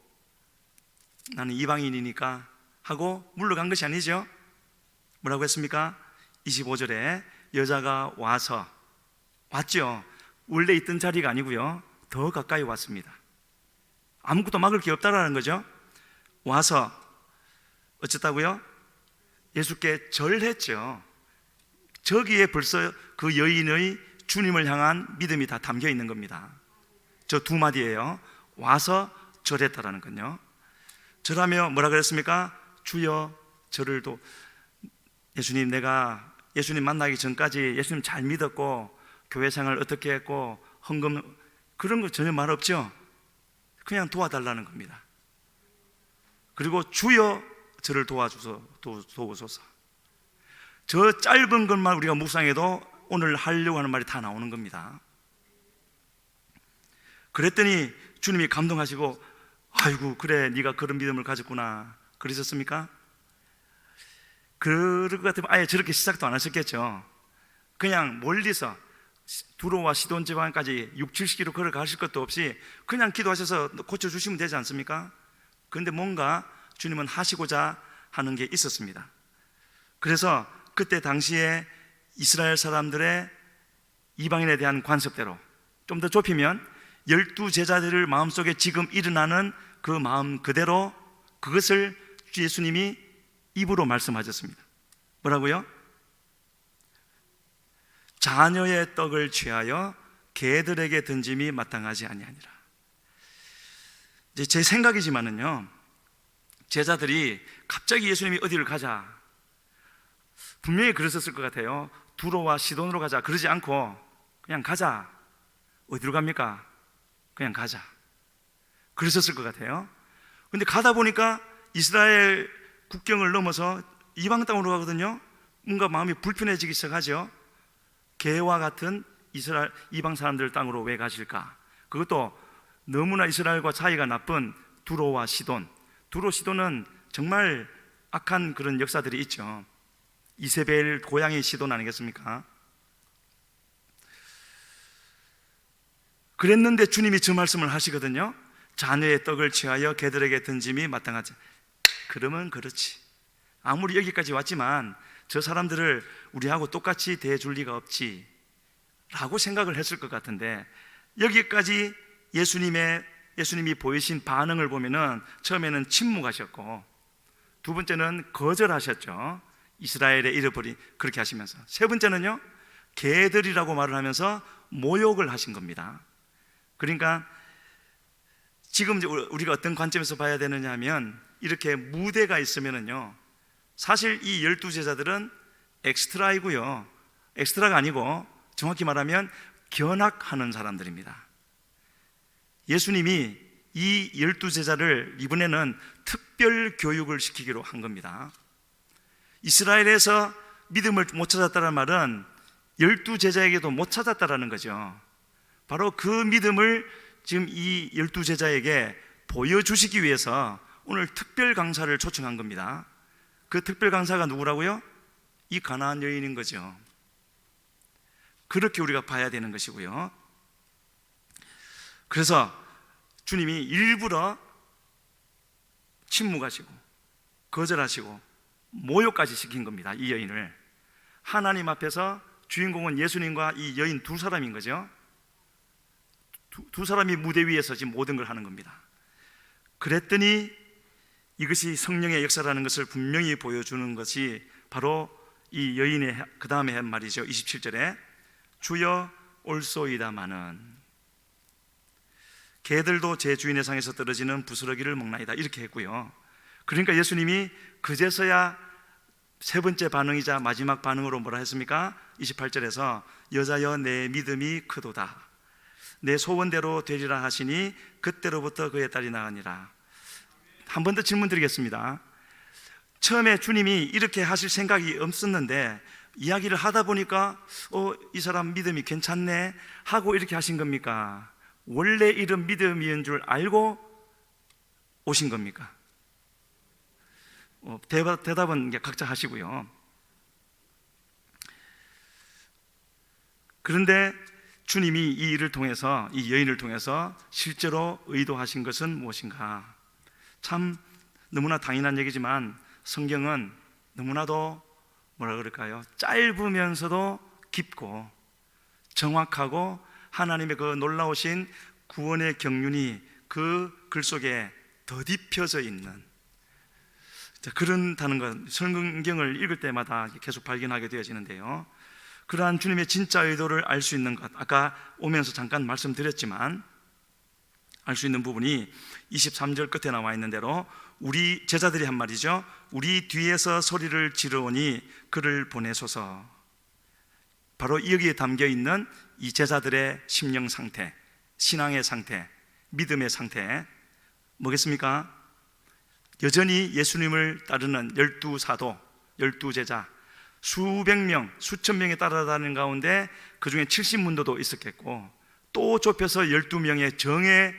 나는 이방인이니까 하고 물러간 것이 아니죠. 뭐라고 했습니까? 25절에 여자가 왔죠. 원래 있던 자리가 아니고요, 더 가까이 왔습니다. 아무것도 막을 게 없다라는 거죠. 와서 어쨌다고요? 예수께 절했죠. 저기에 벌써 그 여인의 주님을 향한 믿음이 다 담겨 있는 겁니다. 저 두 마디예요. 와서 절했다라는 건요. 절하며 뭐라 그랬습니까? 주여 저를 예수님, 내가 예수님 만나기 전까지 예수님 잘 믿었고 교회 생활 어떻게 했고 헌금 그런 거 전혀 말 없죠. 그냥 도와달라는 겁니다. 그리고 주여 저를 도우소서. 저 짧은 것만 우리가 묵상해도 오늘 하려고 하는 말이 다 나오는 겁니다. 그랬더니 주님이 감동하시고 아이고 그래 네가 그런 믿음을 가졌구나 그러셨습니까? 그럴 것 같으면 아예 저렇게 시작도 안 하셨겠죠. 그냥 멀리서 두로와 시돈 지방까지 6-70km 걸어가실 것도 없이 그냥 기도하셔서 고쳐주시면 되지 않습니까? 그런데 뭔가 주님은 하시고자 하는 게 있었습니다. 그래서 그때 당시에 이스라엘 사람들의 이방인에 대한 관습대로 좀 더 좁히면 12제자들을 마음속에 지금 일어나는 그 마음 그대로 그것을 예수님이 입으로 말씀하셨습니다. 뭐라고요? 자녀의 떡을 취하여 개들에게 던짐이 마땅하지 아니하니라. 이제 제 생각이지만은요, 제자들이 갑자기 예수님이 어디를 가자 분명히 그랬었을 것 같아요. 두로와 시돈으로 가자 그러지 않고 그냥 가자. 어디로 갑니까? 그냥 가자 그러셨을 것 같아요. 근데 가다 보니까 이스라엘 국경을 넘어서 이방 땅으로 가거든요. 뭔가 마음이 불편해지기 시작하죠. 개와 같은 이스라엘 이방 사람들 땅으로 왜 가실까? 그것도 너무나 이스라엘과 사이가 나쁜 두로와 시돈. 두로 시돈은 정말 악한 그런 역사들이 있죠. 이세벨 고향이 시돈 아니겠습니까? 그랬는데 주님이 저 말씀을 하시거든요. 자녀의 떡을 취하여 개들에게 던짐이 마땅하지. 그러면 그렇지. 아무리 여기까지 왔지만 저 사람들을 우리하고 똑같이 대해줄 리가 없지 라고 생각을 했을 것 같은데, 여기까지 예수님이 보이신 반응을 보면은 처음에는 침묵하셨고 두 번째는 거절하셨죠. 이스라엘의 잃어버린 그렇게 하시면서 세 번째는요, 개들이라고 말을 하면서 모욕을 하신 겁니다. 그러니까 지금 우리가 어떤 관점에서 봐야 되느냐 하면, 이렇게 무대가 있으면은요, 사실 이 12제자들은 엑스트라이고요, 엑스트라가 아니고 정확히 말하면 견학하는 사람들입니다. 예수님이 이 12제자를 이번에는 특별 교육을 시키기로 한 겁니다. 이스라엘에서 믿음을 못 찾았다는 말은 12제자에게도 못 찾았다라는 거죠. 바로 그 믿음을 지금 이 12제자에게 보여주시기 위해서 오늘 특별 강사를 초청한 겁니다. 그 특별 강사가 누구라고요? 이 가나안 여인인 거죠. 그렇게 우리가 봐야 되는 것이고요. 그래서 주님이 일부러 침묵하시고 거절하시고 모욕까지 시킨 겁니다. 이 여인을. 하나님 앞에서 주인공은 예수님과 이 여인 두 사람인 거죠. 두 사람이 무대 위에서 지금 모든 걸 하는 겁니다. 그랬더니 이것이 성령의 역사라는 것을 분명히 보여주는 것이 바로 이 여인의 그 다음에 한 말이죠. 27절에 주여 올소이다마는 개들도 제 주인의 상에서 떨어지는 부스러기를 먹나이다 이렇게 했고요. 그러니까 예수님이 그제서야 세 번째 반응이자 마지막 반응으로 뭐라 했습니까? 28절에서 여자여 내 믿음이 크도다 내 소원대로 되리라 하시니 그때로부터 그의 딸이 나으니라. 한 번 더 질문 드리겠습니다. 처음에 주님이 이렇게 하실 생각이 없었는데 이야기를 하다 보니까 이 사람 믿음이 괜찮네 하고 이렇게 하신 겁니까? 원래 이런 믿음인 줄 알고 오신 겁니까? 대답은 각자 하시고요. 그런데 주님이 이 일을 통해서, 이 여인을 통해서 실제로 의도하신 것은 무엇인가? 참 너무나 당연한 얘기지만 성경은 너무나도 뭐라 그럴까요? 짧으면서도 깊고 정확하고 하나님의 그 놀라우신 구원의 경륜이 그 글 속에 더딥혀져 있는 그런다는 것, 성경을 읽을 때마다 계속 발견하게 되어지는데요. 그러한 주님의 진짜 의도를 알 수 있는 것, 아까 오면서 잠깐 말씀드렸지만 알 수 있는 부분이 23절 끝에 나와 있는 대로 우리 제자들이 한 말이죠. 우리 뒤에서 소리를 지르오니 그를 보내소서. 바로 여기에 담겨 있는 이 제자들의 심령 상태, 신앙의 상태, 믿음의 상태 뭐겠습니까? 여전히 예수님을 따르는 12사도, 12제자 수백 명, 수천 명이 따라다니는 가운데 그 중에 70문도도 있었겠고 또 좁혀서 12명의 정예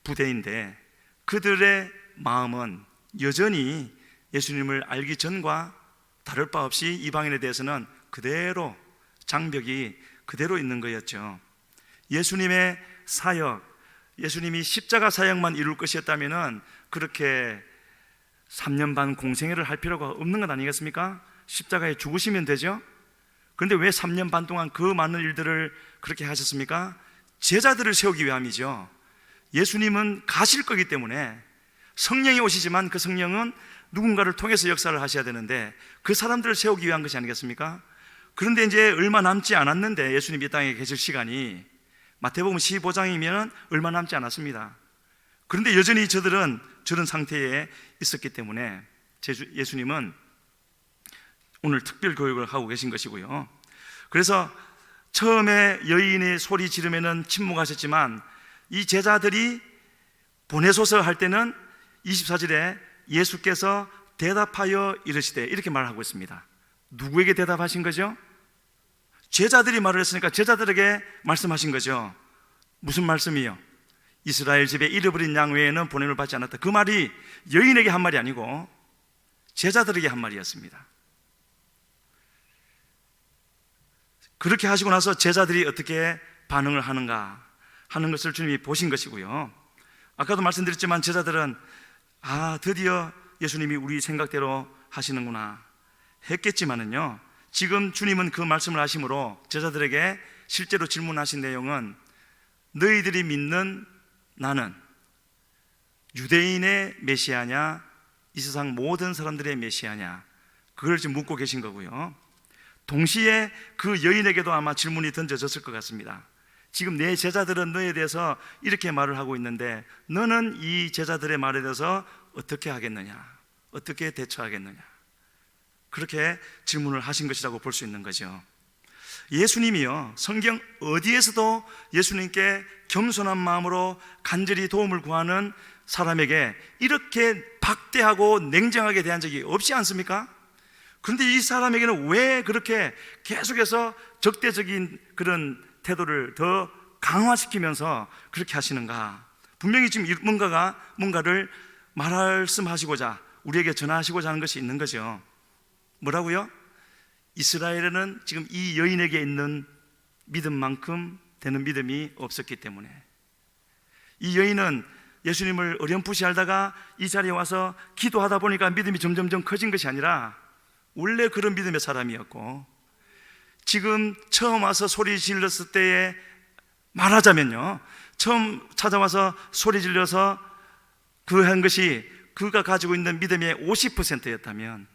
부대인데 그들의 마음은 여전히 예수님을 알기 전과 다를 바 없이 이방인에 대해서는 그대로 장벽이 그대로 있는 거였죠. 예수님의 사역, 예수님이 십자가 사역만 이룰 것이었다면 그렇게 3년 반 공생애를 할 필요가 없는 것 아니겠습니까? 십자가에 죽으시면 되죠. 그런데 왜 3년 반 동안 그 많은 일들을 그렇게 하셨습니까? 제자들을 세우기 위함이죠. 예수님은 가실 거기 때문에 성령이 오시지만 그 성령은 누군가를 통해서 역사를 하셔야 되는데 그 사람들을 세우기 위한 것이 아니겠습니까? 그런데 이제 얼마 남지 않았는데 예수님이 이 땅에 계실 시간이 마태복음 15장이면 얼마 남지 않았습니다. 그런데 여전히 저들은 저런 상태에 있었기 때문에 예수님은 오늘 특별 교육을 하고 계신 것이고요. 그래서 처음에 여인의 소리 지르면은 침묵하셨지만 이 제자들이 보내소서 할 때는 24절에 예수께서 대답하여 이르시되 이렇게 말하고 있습니다. 누구에게 대답하신 거죠? 제자들이 말을 했으니까 제자들에게 말씀하신 거죠. 무슨 말씀이요? 이스라엘 집에 잃어버린 양 외에는 보냄을 받지 않았다. 그 말이 여인에게 한 말이 아니고 제자들에게 한 말이었습니다. 그렇게 하시고 나서 제자들이 어떻게 반응을 하는가 하는 것을 주님이 보신 것이고요. 아까도 말씀드렸지만 제자들은 드디어 예수님이 우리 생각대로 하시는구나 했겠지만은요, 지금 주님은 그 말씀을 하심으로 제자들에게 실제로 질문하신 내용은 너희들이 믿는 나는 유대인의 메시아냐 이 세상 모든 사람들의 메시아냐, 그걸 지금 묻고 계신 거고요. 동시에 그 여인에게도 아마 질문이 던져졌을 것 같습니다. 지금 내 제자들은 너에 대해서 이렇게 말을 하고 있는데 너는 이 제자들의 말에 대해서 어떻게 하겠느냐, 어떻게 대처하겠느냐, 그렇게 질문을 하신 것이라고 볼 수 있는 거죠. 예수님이요, 성경 어디에서도 예수님께 겸손한 마음으로 간절히 도움을 구하는 사람에게 이렇게 박대하고 냉정하게 대한 적이 없지 않습니까? 그런데 이 사람에게는 왜 그렇게 계속해서 적대적인 그런 태도를 더 강화시키면서 그렇게 하시는가? 분명히 지금 뭔가를 말씀하시고자, 우리에게 전하시고자 하는 것이 있는 거죠. 뭐라고요? 이스라엘에는 지금 이 여인에게 있는 믿음만큼 되는 믿음이 없었기 때문에, 이 여인은 예수님을 어렴풋이 알다가 이 자리에 와서 기도하다 보니까 믿음이 점점점 커진 것이 아니라 원래 그런 믿음의 사람이었고, 지금 처음 와서 소리 질렀을 때에 말하자면요, 처음 찾아와서 소리 질러서 그 한 것이 그가 가지고 있는 믿음의 50%였다면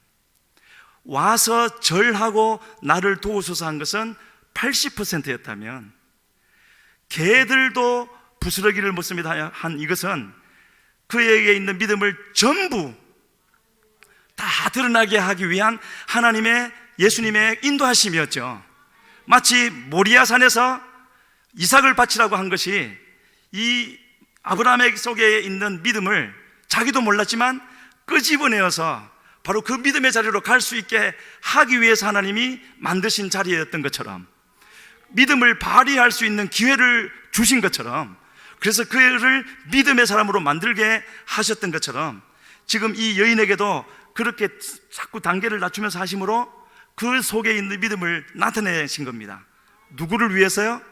와서 절하고 나를 도우소서 한 것은 80%였다면 개들도 부스러기를 먹습니다 한 이것은 그에게 있는 믿음을 전부 다 드러나게 하기 위한 하나님의, 예수님의 인도하심이었죠. 마치 모리아산에서 이삭을 바치라고 한 것이 이 아브라함의 속에 있는 믿음을 자기도 몰랐지만 끄집어내어서 바로 그 믿음의 자리로 갈 수 있게 하기 위해서 하나님이 만드신 자리였던 것처럼, 믿음을 발휘할 수 있는 기회를 주신 것처럼, 그래서 그를 믿음의 사람으로 만들게 하셨던 것처럼 지금 이 여인에게도 그렇게 자꾸 단계를 낮추면서 하심으로 그 속에 있는 믿음을 나타내신 겁니다. 누구를 위해서요?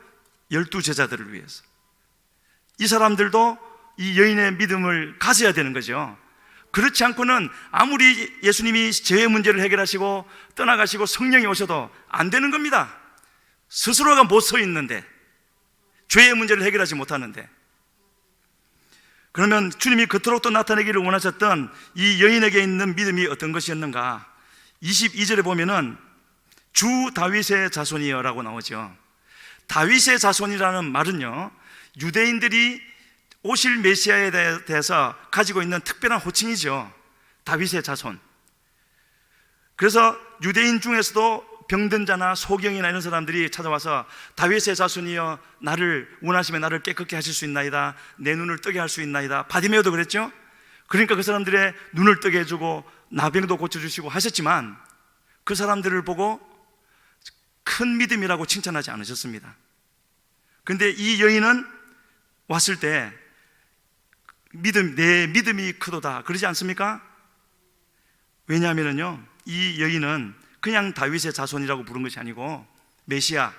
12제자들을 위해서. 이 사람들도 이 여인의 믿음을 가져야 되는 거죠. 그렇지 않고는 아무리 예수님이 죄의 문제를 해결하시고 떠나가시고 성령이 오셔도 안 되는 겁니다. 스스로가 못 서 있는데, 죄의 문제를 해결하지 못하는데. 그러면 주님이 그토록 또 나타내기를 원하셨던 이 여인에게 있는 믿음이 어떤 것이었는가? 22절에 보면은 주 다윗의 자손이여라고 나오죠. 다윗의 자손이라는 말은요, 유대인들이 오실 메시아에 대해서 가지고 있는 특별한 호칭이죠. 다윗의 자손. 그래서 유대인 중에서도 병든 자나 소경이나 이런 사람들이 찾아와서 다윗의 자손이여 나를 원하시면 나를 깨끗게 하실 수 있나이다, 내 눈을 뜨게 할 수 있나이다. 바디메오도 그랬죠. 그러니까 그 사람들의 눈을 뜨게 해주고 나병도 고쳐주시고 하셨지만 그 사람들을 보고 큰 믿음이라고 칭찬하지 않으셨습니다. 그런데 이 여인은 왔을 때 내 믿음이 크도다. 그러지 않습니까? 왜냐하면요, 이 여인은 그냥 다윗의 자손이라고 부른 것이 아니고 메시아,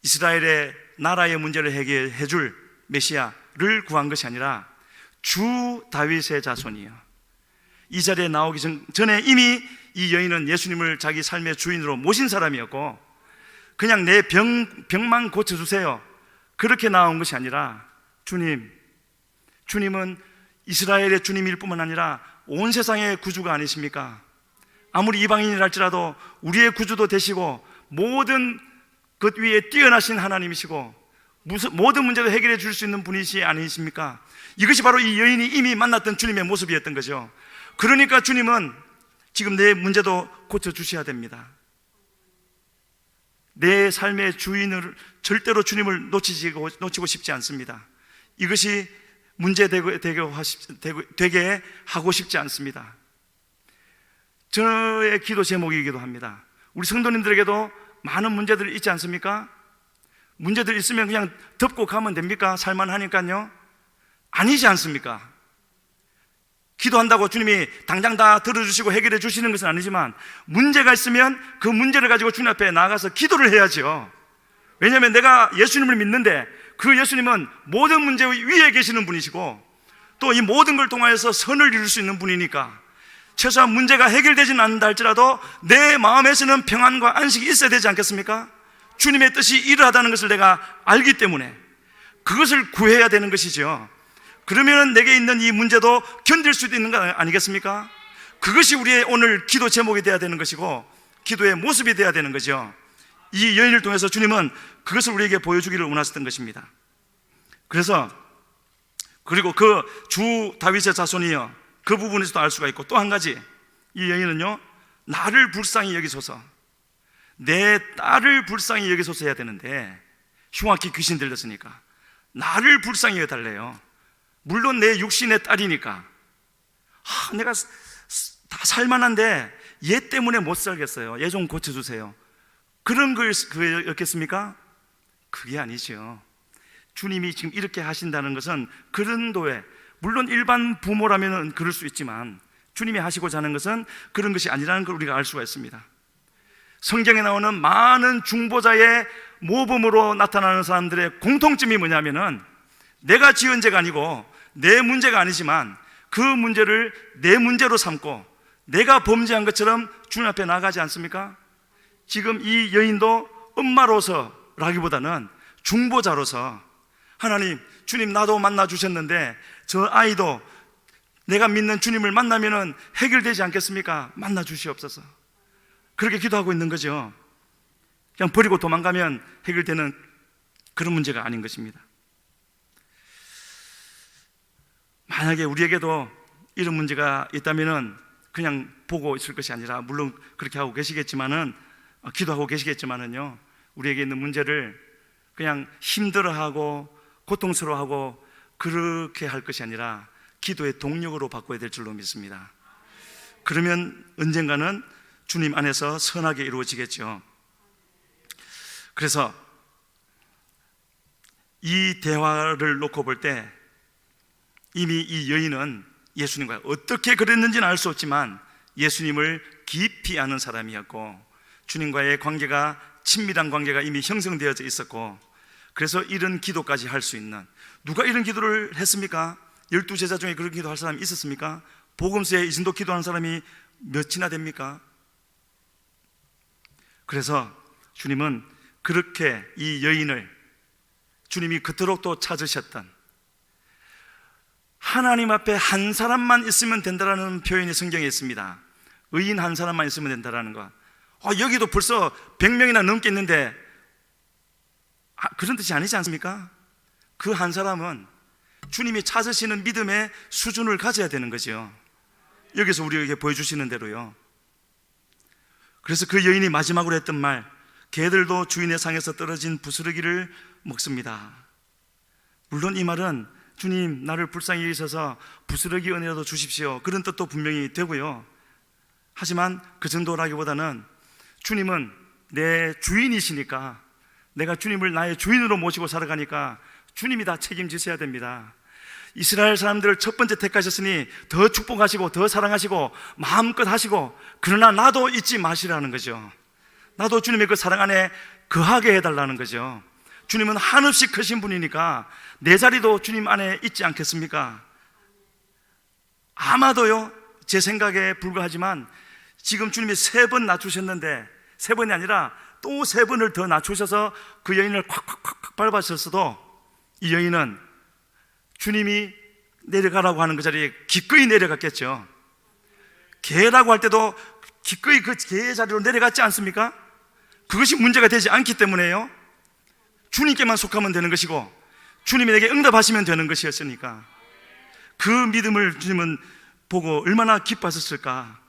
이스라엘의 나라의 문제를 해결해 줄 메시아를 구한 것이 아니라 주 다윗의 자손이에요. 이 자리에 나오기 전에 이미 이 여인은 예수님을 자기 삶의 주인으로 모신 사람이었고, 그냥 내 병만 고쳐주세요 그렇게 나온 것이 아니라, 주님은 이스라엘의 주님일 뿐만 아니라 온 세상의 구주가 아니십니까? 아무리 이방인이라 할지라도 우리의 구주도 되시고 모든 것 위에 뛰어나신 하나님이시고 모든 문제도 해결해 줄 수 있는 분이시 아니십니까? 이것이 바로 이 여인이 이미 만났던 주님의 모습이었던 거죠. 그러니까 주님은 지금 내 문제도 고쳐주셔야 됩니다. 내 삶의 주인을 절대로 주님을 놓치고 싶지 않습니다. 이것이 문제 되게 하고 싶지 않습니다. 저의 기도 제목이기도 합니다. 우리 성도님들에게도 많은 문제들이 있지 않습니까? 문제들 있으면 그냥 덮고 가면 됩니까? 살만하니까요. 아니지 않습니까? 기도한다고 주님이 당장 다 들어주시고 해결해 주시는 것은 아니지만, 문제가 있으면 그 문제를 가지고 주님 앞에 나가서 기도를 해야죠. 왜냐하면 내가 예수님을 믿는데 그 예수님은 모든 문제 위에 계시는 분이시고 또 이 모든 걸 통하여서 선을 이룰 수 있는 분이니까, 최소한 문제가 해결되지는 않는다 할지라도 내 마음에서는 평안과 안식이 있어야 되지 않겠습니까? 주님의 뜻이 이러하다는 것을 내가 알기 때문에 그것을 구해야 되는 것이죠. 그러면 내게 있는 이 문제도 견딜 수도 있는 거 아니겠습니까? 그것이 우리의 오늘 기도 제목이 되어야 되는 것이고 기도의 모습이 되어야 되는 거죠. 이 여인을 통해서 주님은 그것을 우리에게 보여주기를 원하셨던 것입니다. 그리고 그 주 다윗의 자손이여, 그 부분에서도 알 수가 있고, 또 한 가지, 이 여인은요, 나를 불쌍히 여기소서, 내 딸을 불쌍히 여기소서 해야 되는데 흉악히 귀신 들렸으니까 나를 불쌍히 여겨달래요. 물론 내 육신의 딸이니까 내가 다 살만한데 얘 때문에 못 살겠어요, 얘 좀 고쳐주세요, 그런 거였겠습니까? 그게 아니죠. 주님이 지금 이렇게 하신다는 것은 그런 도에, 물론 일반 부모라면 그럴 수 있지만 주님이 하시고자 하는 것은 그런 것이 아니라는 걸 우리가 알 수가 있습니다. 성경에 나오는 많은 중보자의 모범으로 나타나는 사람들의 공통점이 뭐냐면은, 내가 지은 죄가 아니고 내 문제가 아니지만 그 문제를 내 문제로 삼고 내가 범죄한 것처럼 주님 앞에 나가지 않습니까? 지금 이 여인도 엄마로서라기보다는 중보자로서, 하나님, 주님 나도 만나 주셨는데 저 아이도 내가 믿는 주님을 만나면은 해결되지 않겠습니까? 만나 주시옵소서, 그렇게 기도하고 있는 거죠. 그냥 버리고 도망가면 해결되는 그런 문제가 아닌 것입니다. 만약에 우리에게도 이런 문제가 있다면은 그냥 보고 있을 것이 아니라, 물론 그렇게 하고 계시겠지만은, 기도하고 계시겠지만은요, 우리에게 있는 문제를 그냥 힘들어하고 고통스러워하고 그렇게 할 것이 아니라 기도의 동력으로 바꿔야 될 줄로 믿습니다. 그러면 언젠가는 주님 안에서 선하게 이루어지겠죠. 그래서 이 대화를 놓고 볼 때 이미 이 여인은 예수님과 어떻게 그랬는지는 알 수 없지만 예수님을 깊이 아는 사람이었고, 주님과의 관계가, 친밀한 관계가 이미 형성되어져 있었고, 그래서 이런 기도까지 할 수 있는, 누가 이런 기도를 했습니까? 12제자 중에 그런 기도할 사람이 있었습니까? 복음서에 이 정도 기도하는 사람이 몇이나 됩니까? 그래서 주님은 그렇게 이 여인을 주님이 그토록 또 찾으셨던, 하나님 앞에 한 사람만 있으면 된다라는 표현이 성경에 있습니다. 의인 한 사람만 있으면 된다라는 것. 여기도 벌써 100명이나 넘게 있는데 그런 뜻이 아니지 않습니까? 그 한 사람은 주님이 찾으시는 믿음의 수준을 가져야 되는 거죠. 여기서 우리에게 보여주시는 대로요. 그래서 그 여인이 마지막으로 했던 말, 개들도 주인의 상에서 떨어진 부스러기를 먹습니다. 물론 이 말은 주님 나를 불쌍히 여기셔서 부스러기 은혜라도 주십시오, 그런 뜻도 분명히 되고요. 하지만 그 정도라기보다는 주님은 내 주인이시니까, 내가 주님을 나의 주인으로 모시고 살아가니까 주님이 다 책임지셔야 됩니다. 이스라엘 사람들을 첫 번째 택하셨으니 더 축복하시고 더 사랑하시고 마음껏 하시고, 그러나 나도 잊지 마시라는 거죠. 나도 주님의 그 사랑 안에 거하게 해달라는 거죠. 주님은 한없이 크신 분이니까 내 자리도 주님 안에 있지 않겠습니까? 아마도요, 제 생각에 불과하지만 지금 주님이 3번 낮추셨는데, 3번이 아니라 또 3번을 더 낮추셔서 그 여인을 콱콱콱 밟았었어도 이 여인은 주님이 내려가라고 하는 그 자리에 기꺼이 내려갔겠죠. 개라고 할 때도 기꺼이 그 개의 자리로 내려갔지 않습니까? 그것이 문제가 되지 않기 때문에요. 주님께만 속하면 되는 것이고 주님이 내게 응답하시면 되는 것이었으니까, 그 믿음을 주님은 보고 얼마나 기뻐하셨을까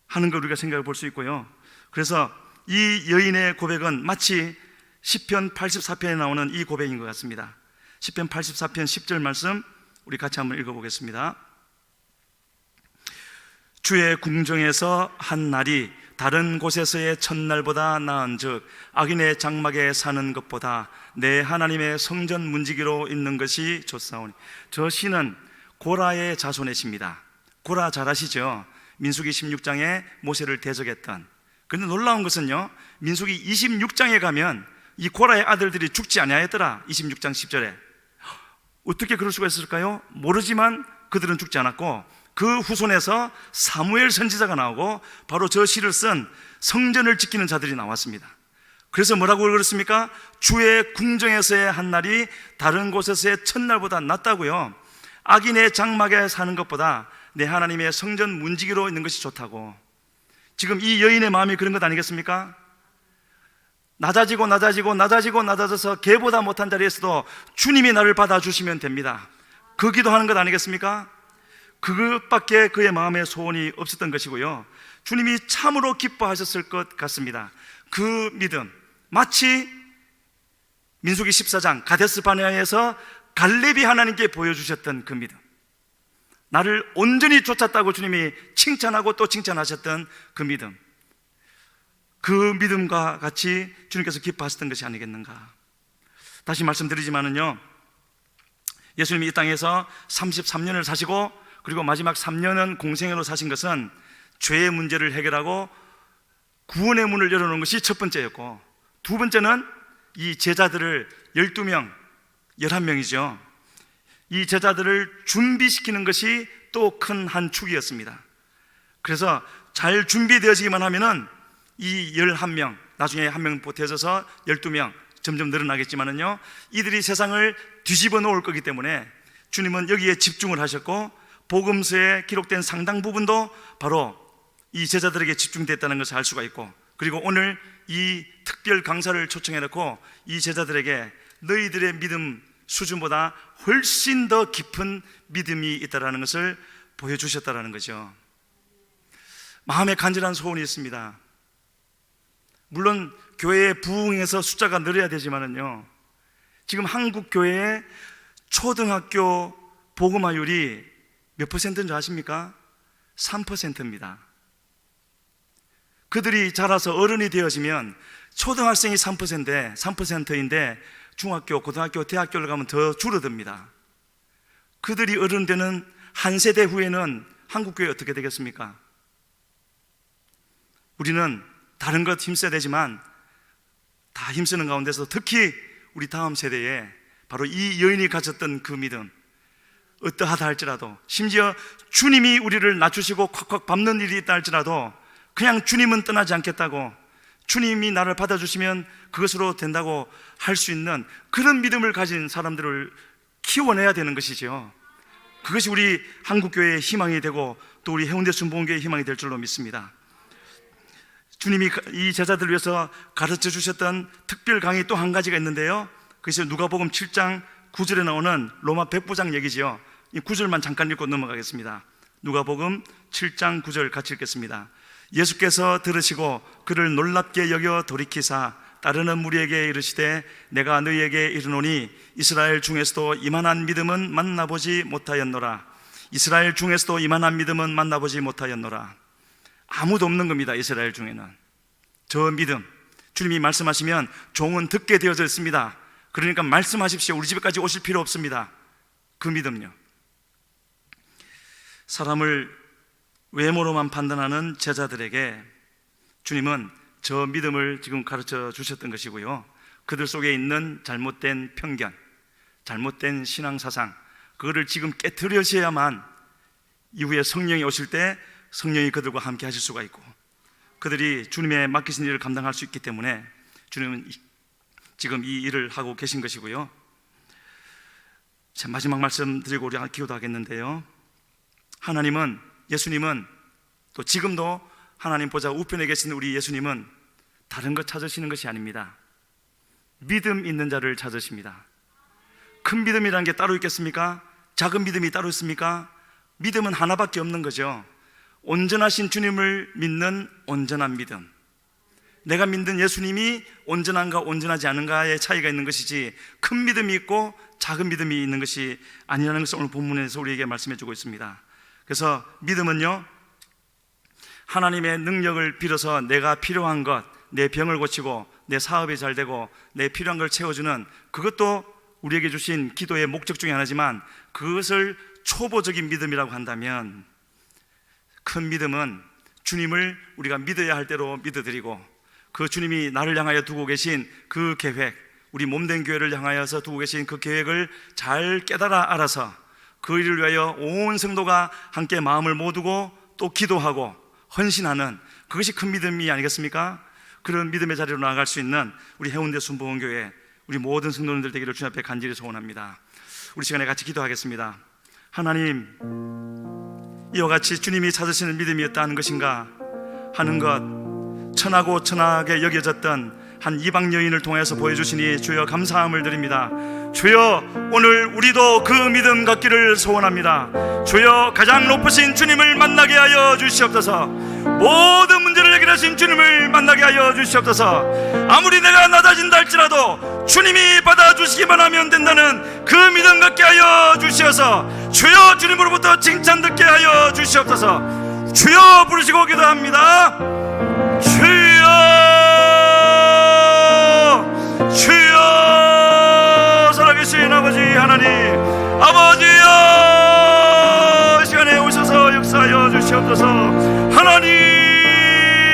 하는 걸 우리가 생각해 볼 수 있고요. 그래서 이 여인의 고백은 마치 시편 84편에 나오는 이 고백인 것 같습니다. 시편 84편 10절 말씀 우리 같이 한번 읽어보겠습니다. 주의 궁정에서 한 날이 다른 곳에서의 첫날보다 나은즉 악인의 장막에 사는 것보다 내 하나님의 성전 문지기로 있는 것이 좋사오니. 저 시는 고라의 자손의 시입니다. 고라 잘 아시죠? 민수기 16장에 모세를 대적했던. 그런데 놀라운 것은요, 민수기 26장에 가면 이 고라의 아들들이 죽지 아니하였더라. 26장 10절에. 어떻게 그럴 수가 있을까요? 모르지만 그들은 죽지 않았고, 그 후손에서 사무엘 선지자가 나오고 바로 저 시를 쓴 성전을 지키는 자들이 나왔습니다. 그래서 뭐라고 그랬습니까? 주의 궁정에서의 한 날이 다른 곳에서의 첫날보다 낫다고요. 악인의 장막에 사는 것보다 내 하나님의 성전 문지기로 있는 것이 좋다고. 지금 이 여인의 마음이 그런 것 아니겠습니까? 낮아져서 개보다 못한 자리에서도 주님이 나를 받아주시면 됩니다. 그 기도하는 것 아니겠습니까? 그것밖에 그의 마음에 소원이 없었던 것이고요. 주님이 참으로 기뻐하셨을 것 같습니다. 그 믿음, 마치 민수기 14장 가데스 바네아에서 갈렙이 하나님께 보여주셨던 그 믿음, 나를 온전히 쫓았다고 주님이 칭찬하고 또 칭찬하셨던 그 믿음, 그 믿음과 같이 주님께서 기뻐하셨던 것이 아니겠는가. 다시 말씀드리지만은요, 예수님이 이 땅에서 33년을 사시고 그리고 마지막 3년은 공생애로 사신 것은 죄의 문제를 해결하고 구원의 문을 열어놓은 것이 첫 번째였고, 두 번째는 이 제자들을 12명, 11명이죠. 이 제자들을 준비시키는 것이 또 큰 한 축이었습니다. 그래서 잘 준비되어지기만 하면은 이 11명, 나중에 한 명 보태져서 12명 점점 늘어나겠지만은요, 이들이 세상을 뒤집어 놓을 거기 때문에 주님은 여기에 집중을 하셨고, 복음서에 기록된 상당 부분도 바로 이 제자들에게 집중됐다는 것을 알 수가 있고, 그리고 오늘 이 특별 강사를 초청해 놓고 이 제자들에게 너희들의 믿음 수준보다 훨씬 더 깊은 믿음이 있다는 것을 보여주셨다는 거죠. 마음에 간절한 소원이 있습니다. 물론 교회의 부흥에서 숫자가 늘어야 되지만은요, 지금 한국 교회의 초등학교 복음화율이 몇 퍼센트인 줄 아십니까? 3%입니다. 그들이 자라서 어른이 되어지면 초등학생이 3%인데 중학교, 고등학교, 대학교를 가면 더 줄어듭니다. 그들이 어른 되는 한 세대 후에는 한국교회 어떻게 되겠습니까? 우리는 다른 것 힘써야 되지만 다 힘쓰는 가운데서 특히 우리 다음 세대에 바로 이 여인이 가졌던 그 믿음, 어떠하다 할지라도, 심지어 주님이 우리를 낮추시고 콱콱 밟는 일이 있다 할지라도 그냥 주님은 떠나지 않겠다고, 주님이 나를 받아주시면 그것으로 된다고 할 수 있는 그런 믿음을 가진 사람들을 키워내야 되는 것이죠. 그것이 우리 한국교회의 희망이 되고 또 우리 해운대 순복음교회의 희망이 될 줄로 믿습니다. 주님이 이 제자들을 위해서 가르쳐 주셨던 특별 강의 또 한 가지가 있는데요, 그것이 누가복음 7장 9절에 나오는 로마 백부장 얘기지요. 이 9절만 잠깐 읽고 넘어가겠습니다. 누가복음 7장 9절 같이 읽겠습니다. 예수께서 들으시고 그를 놀랍게 여겨 돌이키사 따르는 무리에게 이르시되 내가 너희에게 이르노니 이스라엘 중에서도 이만한 믿음은 만나보지 못하였노라. 이스라엘 중에서도 이만한 믿음은 만나보지 못하였노라. 아무도 없는 겁니다. 이스라엘 중에는. 저 믿음, 주님이 말씀하시면 종은 듣게 되어져 있습니다. 그러니까 말씀하십시오. 우리 집에까지 오실 필요 없습니다. 그 믿음요, 사람을 외모로만 판단하는 제자들에게 주님은 저 믿음을 지금 가르쳐 주셨던 것이고요, 그들 속에 있는 잘못된 편견, 잘못된 신앙사상, 그거를 지금 깨트려셔야만 이후에 성령이 오실 때 성령이 그들과 함께 하실 수가 있고, 그들이 주님의 맡기신 일을 감당할 수 있기 때문에 주님은 지금 이 일을 하고 계신 것이고요. 자, 마지막 말씀 드리고 우리 기도도 하겠는데요, 하나님은, 예수님은, 또 지금도 하나님 보좌 우편에 계신 우리 예수님은 다른 것 찾으시는 것이 아닙니다. 믿음 있는 자를 찾으십니다. 큰 믿음이라는 게 따로 있겠습니까? 작은 믿음이 따로 있습니까? 믿음은 하나밖에 없는 거죠. 온전하신 주님을 믿는 온전한 믿음, 내가 믿는 예수님이 온전한가 온전하지 않은가의 차이가 있는 것이지, 큰 믿음이 있고 작은 믿음이 있는 것이 아니라는 것을 오늘 본문에서 우리에게 말씀해 주고 있습니다. 그래서 믿음은요, 하나님의 능력을 빌어서 내가 필요한 것, 내 병을 고치고 내 사업이 잘 되고 내 필요한 걸 채워주는, 그것도 우리에게 주신 기도의 목적 중에 하나지만, 그것을 초보적인 믿음이라고 한다면, 큰 믿음은 주님을 우리가 믿어야 할 대로 믿어드리고, 그 주님이 나를 향하여 두고 계신 그 계획, 우리 몸된 교회를 향하여서 두고 계신 그 계획을 잘 깨달아 알아서 그 일을 위하여 온 성도가 함께 마음을 모두고 또 기도하고 헌신하는, 그것이 큰 믿음이 아니겠습니까? 그런 믿음의 자리로 나아갈 수 있는 우리 해운대 순복음교회, 우리 모든 성도님들 되기를 주님 앞에 간절히 소원합니다. 우리 시간에 같이 기도하겠습니다. 하나님, 이와 같이 주님이 찾으시는 믿음이었다는 것인가 하는 것, 천하고 천하게 여겨졌던 한 이방 여인을 통해서 보여주시니 주여 감사함을 드립니다. 주여, 오늘 우리도 그 믿음 갖기를 소원합니다. 주여, 가장 높으신 주님을 만나게 하여 주시옵소서. 모든 문제를 해결하신 주님을 만나게 하여 주시옵소서. 아무리 내가 낮아진다 할지라도 주님이 받아주시기만 하면 된다는 그 믿음 갖게 하여 주시어서, 주여, 주님으로부터 칭찬 듣게 하여 주시옵소서. 주여 부르시고 기도합니다. 주여, 살아계신 아버지 하나님, 아버지여, 시간에 오셔서 역사하여 주시옵소서. 하나님,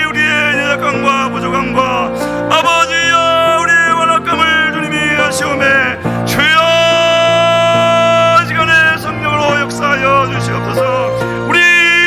우리의 연약함과 부족함과 아버지여, 우리의 완악함을 주님이 아시오매, 주여, 시간에 성령으로 역사하여 주시옵소서. 우리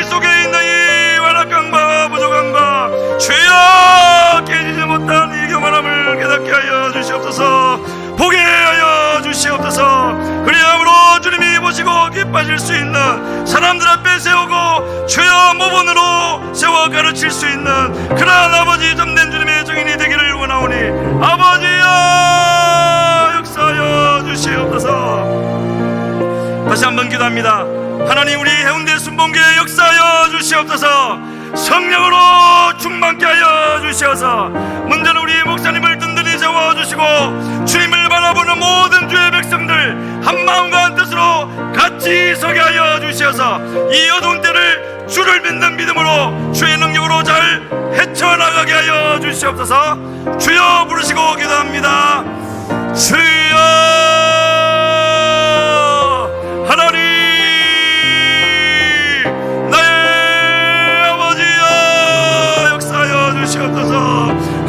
속에 있는 이 완악함과 부족함과 주여, 깨지지 못한 이 교만함을 깨닫게 하여 주시옵소서. 보게 하여 주시옵소서. 그리함으로 주님이 보시고 기뻐하실 수 있는 사람들 앞에 세우고 주여 모본으로 세워 가르칠 수 있는 그러한 아버지 참된 주님의 증인이 되기를 원하오니, 아버지여, 역사하여 주시옵소서. 다시 한번 기도합니다. 하나님, 우리 해운대 순복음교회 역사하여 주시옵소서. 성령으로 충만케 하여 주시어서 문제는 우리 목사님을 든든히 세워주시고 주님을 바라보는 모든 주의 백성들 한 마음과 한 뜻으로 같이 서게 하여 주시어서 이 어두운 때를 주를 믿는 믿음으로 주의 능력으로 잘 헤쳐나가게 하여 주시옵소서. 주여 부르시고 기도합니다. 주여, 하나님,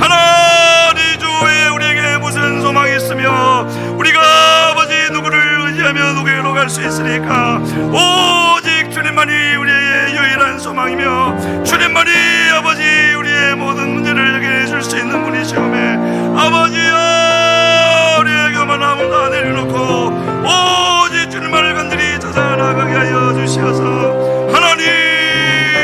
하나님, 주에 우리에게 무슨 소망이 있으며 우리가 아버지 누구를 의지하며 누구에게로 갈 수 있으니까 오직 주님만이 우리의 유일한 소망이며 주님만이 아버지 우리의 모든 문제를 해결해 줄 수 있는 분이시오매, 아버지여, 우리의 교만함을 다 내려놓고